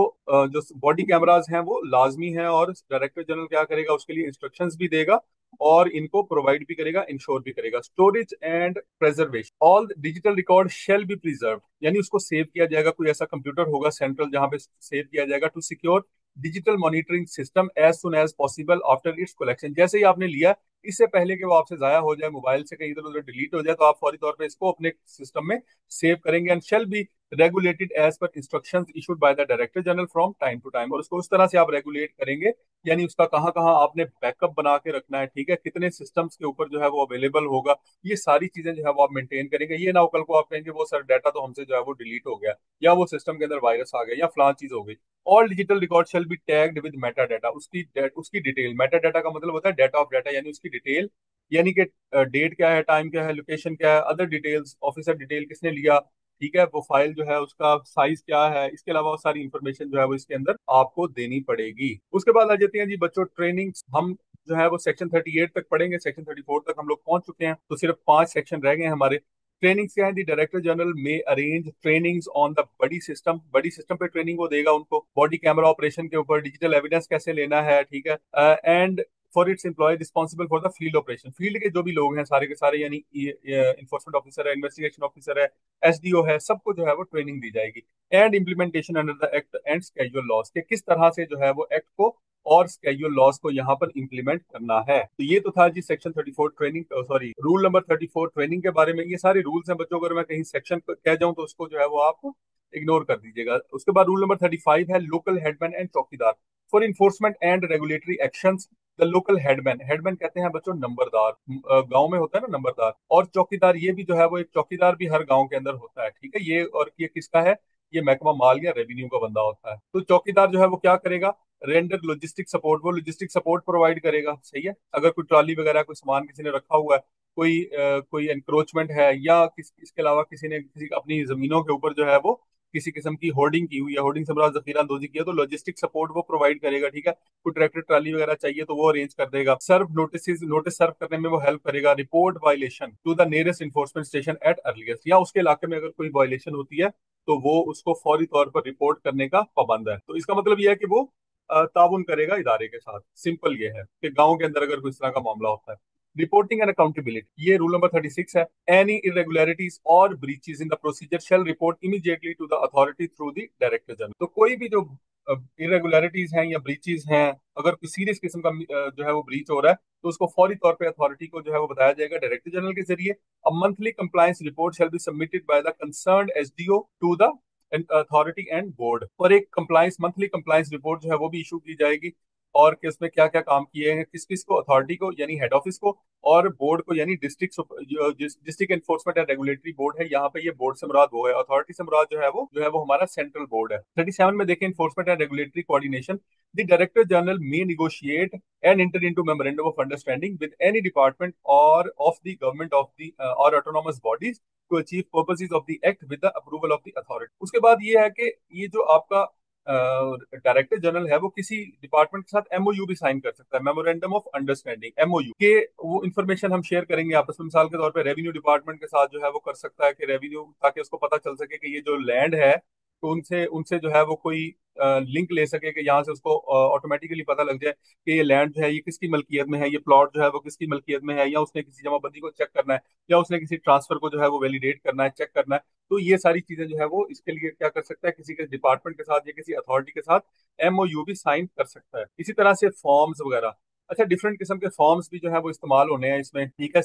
जो बॉडी कैमराज हैं वो लाजमी हैं, और डायरेक्टर जनरल क्या करेगा, उसके लिए इंस्ट्रक्शंस भी देगा और इनको प्रोवाइड भी करेगा, इंश्योर भी करेगा। Storage and preservation, all digital record shall be preserve, यानी उसको सेव किया जाएगा, कोई ऐसा कंप्यूटर होगा सेंट्रल जहां पे सेव किया जाएगा। To secure digital monitoring system as soon as possible after its collection, जैसे ही आपने लिया, इससे पहले कि वो आपसे जाया हो जाए, मोबाइल से कहीं इधर उधर डिलीट हो जाए, तो आप फौरी तौर पे इसको अपने सिस्टम में सेव करेंगे। And shall be regulated as per instructions issued by the director general from time to time, और उसको उस तरह से आप रेगुलेट करेंगे, यानी उसका कहाँ कहाँ आपने बैकअप बना के रखना है, ठीक है, कितने सिस्टम्स के ऊपर जो है वो अवेलेबल होगा, ये सारी चीजें जो है वो आप मेंटेन करेंगे। ये ना हो कल को आप कहेंगे वो सर डाटा तो हमसे जो है वो डिलीट हो गया, या वो सिस्टम के अंदर वायरस आ गया, या फलां चीज हो गई। All digital record shall be tagged with Meta data, उसकी डिटेल, मेटा डाटा का मतलब होता है डाटा ऑफ डाटा, यानी उसकी डिटेल, यानी कि डेट क्या है, टाइम क्या है, लोकेशन क्या है, अदर डिटेल्स, ऑफिसर डिटेल किसने लिया, ठीक है, वो फाइल जो है उसका साइज क्या है, इसके अलावा वो सारी इंफॉर्मेशन जो है वो इसके अंदर आपको देनी पड़ेगी। उसके बाद आ जाती है जी बच्चों ट्रेनिंग। हम जो है वो सेक्शन 38 तक पढ़ेंगे, सेक्शन 34 तक हम लोग पहुंच चुके हैं, तो सिर्फ 5 सेक्शन रह गए हैं हमारे। ट्रेनिंग्स क्या है, the director general may arrange trainings on the buddy system, buddy system पे ट्रेनिंग वो देगा उनको, बॉडी कैमरा ऑपरेशन के ऊपर, डिजिटल एविडेंस कैसे लेना है, ठीक है, and for its employ responsible for the field operation, field के जो भी लोग हैं सारे के सारे, यानी इन्फोर्समेंट ऑफिसर है, इन्वेस्टिगेशन ऑफिसर है, एसडीओ है, सबको जो है वो ट्रेनिंग दी जाएगी। And implementation under the act and schedule laws, के किस तरह से जो है वो एक्ट को और स्केड्यूल लॉज को यहाँ पर इंप्लीमेंट करना है। तो ये तो था जी section 34 training, sorry rule number 34 training के बारे में। ये सारे रूल्स हैं बच्चों, अगर मैं कहीं सेक्शन कह जाऊं तो उसको जो है वो आप इग्नोर कर दीजिएगा। उसके बाद रूल नंबर 35 है लोकल हेडमैन एंड चौकीदार for enforcement and regulatory actions. The local headman, headman कहते हैं बच्चों नंबरदार, गांव में होता है ना नंबरदार, और चौकीदार, ये भी जो है वो एक चौकीदार भी हर गांव के अंदर होता है, ठीक है, ये और ये किसका है, ये महकमा माल या रेवेन्यू का बंदा होता है। तो चौकीदार जो है वो क्या करेगा, रेंडर लॉजिस्टिक सपोर्ट, वो लॉजिस्टिक सपोर्ट प्रोवाइड करेगा, सही है। अगर कोई ट्रॉली वगैरह कोई सामान किसी ने रखा हुआ है, कोई एनक्रोचमेंट है, या इसके अलावा किसी ने किसी अपनी जमीनों के ऊपर जो है वो किसी किस्म की होर्डिंग की हुई है, होर्डिंग से बड़ा जखीरा अंदोजी की है, तो लॉजिस्टिक सपोर्ट वो प्रोवाइड करेगा, ठीक है। कोई ट्रैक्टर ट्राली वगैरह चाहिए तो वो अरेंज कर देगा। सर्व नोटिस सर्व करने में वो हेल्प करेगा। Report violation to the nearest enforcement station at earliest, या उसके इलाके में अगर कोई वायलेशन होती है तो वो उसको फौरी तौर पर रिपोर्ट करने का पाबंद है। तो इसका मतलब यह है कि वो ताउन करेगा इदारे के साथ। सिंपल ये है कि गांव के अंदर अगर कोई इस तरह का मामला होता है। रिपोर्टिंग एंड अकाउंटेबिलिटी, ये रूल नंबर 36 है। एनी इरेगुलरिटीज और breaches in the procedure shall report immediately to the authority through the director general. तो कोई भी जो इरेगुलरिटीज हैं या ब्रीचेस हैं, अगर कोई सीरियस किस्म का जो है वो ब्रीच हो रहा है, तो उसको फौरी तौर पे अथॉरिटी को जो है वो बताया जाएगा डायरेक्टर जनरल के जरिए। A monthly compliance report shall be submitted by the concerned SDO to the authority and board. और एक कंप्लायंस मंथली कंप्लायंस रिपोर्ट जो है वो भी इशू की जाएगी, और कि उसमें क्या क्या काम किए हैं, किस किस को, अथॉरिटी को यानी हेड ऑफिस को, और बोर्ड को यानी district enforcement and regulatory board है। यहाँ पे ये बोर्ड से मुराद वो है, अथॉरिटी से मुराद जो है वो हमारा सेंट्रल बोर्ड है। 37 में देखें, enforcement and regulatory coordination. The director general may negotiate and enter into memorandum of understanding with any department or of the government of the or autonomous bodies to achieve purposes of the act with the approval of the authority. उसके बाद ये है कि ये जो आपका डायरेक्टर जनरल है वो किसी डिपार्टमेंट के साथ एमओयू भी साइन कर सकता है, मेमोरेंडम ऑफ अंडरस्टैंडिंग, एमओयू के वो इन्फॉर्मेशन हम शेयर करेंगे आपस में। मिसाल के तौर पे रेवेन्यू डिपार्टमेंट के साथ जो है वो कर सकता है कि रेवेन्यू, ताकि उसको पता चल सके कि ये जो लैंड है, तो उनसे उनसे जो है वो कोई लिंक ले सके, कि यहाँ से उसको ऑटोमेटिकली पता लग जाए कि ये लैंड जो है ये किसकी मलकियत में है, ये प्लॉट जो है वो किसकी मलकियत में है, या उसने किसी जमाबंदी को चेक करना है, या उसने किसी ट्रांसफर को जो है वो वैलिडेट करना है, चेक करना है। तो ये सारी चीजें जो है वो इसके लिए क्या कर सकता है, किसी के डिपार्टमेंट के साथ या किसी अथॉरिटी के साथ एमओयू भी साइन कर सकता है। इसी तरह से फॉर्म्स वगैरह, अच्छा डिफरेंट किस्म के फॉर्म्स भी जो है वो इस्तेमाल होने हैं इसमें, ठीक है।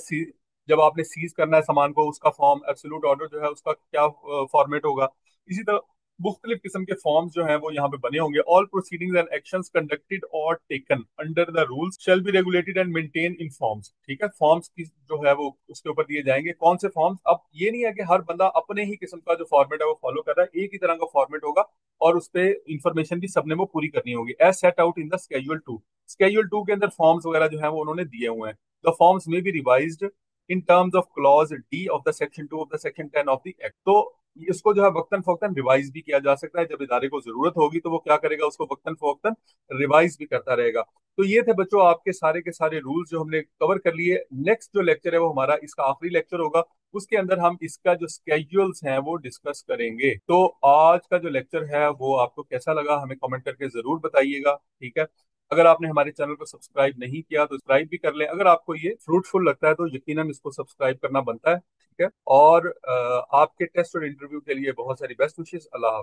जब आपने सीज करना है सामान को, उसका फॉर्म, एब्सोल्यूट ऑर्डर जो है उसका क्या फॉर्मेट होगा। इसी तरह मुख्तलिफ किस्म के फॉर्म्स जो हैं वो यहाँ पे बने होंगे। All proceedings and actions conducted or taken under the rules shall be regulated and maintain in forms, ठीक है। फॉर्म्स की जो है वो उसके ऊपर दिए जाएंगे, कौन से फॉर्म्स। अब ये नहीं है कि हर बंदा अपने ही किस्म का जो फॉर्मेट है वो फॉलो कर रहा है, एक ही तरह का फॉर्मेट होगा, और उस पर इंफॉर्मेशन भी सबने वो पूरी करनी होगी as set out in the schedule 2। Schedule 2 के अंदर फॉर्म्स वगैरह जो है वो उन्होंने दिए हुए हैं। The forms may be revised in terms of clause D of the section 2 of the section 10 of the act. तो इसको जो है वक्तन फवक्तन रिवाइज भी किया जा सकता है, जब इदारे को जरूरत होगी तो वो क्या करेगा, उसको वक्तन फवक्तन रिवाइज भी करता रहेगा। तो ये थे बच्चों आपके सारे के सारे रूल्स जो हमने कवर कर लिए। नेक्स्ट जो लेक्चर है वो हमारा इसका आखिरी लेक्चर होगा, उसके अंदर हम इसका जो स्केड्यूल्स हैं वो डिस्कस करेंगे। तो आज का जो लेक्चर है वो आपको कैसा लगा हमें कमेंट करके जरूर बताइएगा, ठीक है। अगर आपने हमारे चैनल को सब्सक्राइब नहीं किया तो सब्सक्राइब भी कर लें। अगर आपको ये फ्रूटफुल लगता है तो यकीनन इसको सब्सक्राइब करना बनता है, ठीक है। और आपके टेस्ट और इंटरव्यू के लिए बहुत सारी बेस्ट विशेस। अल्लाह हाफ़िज़।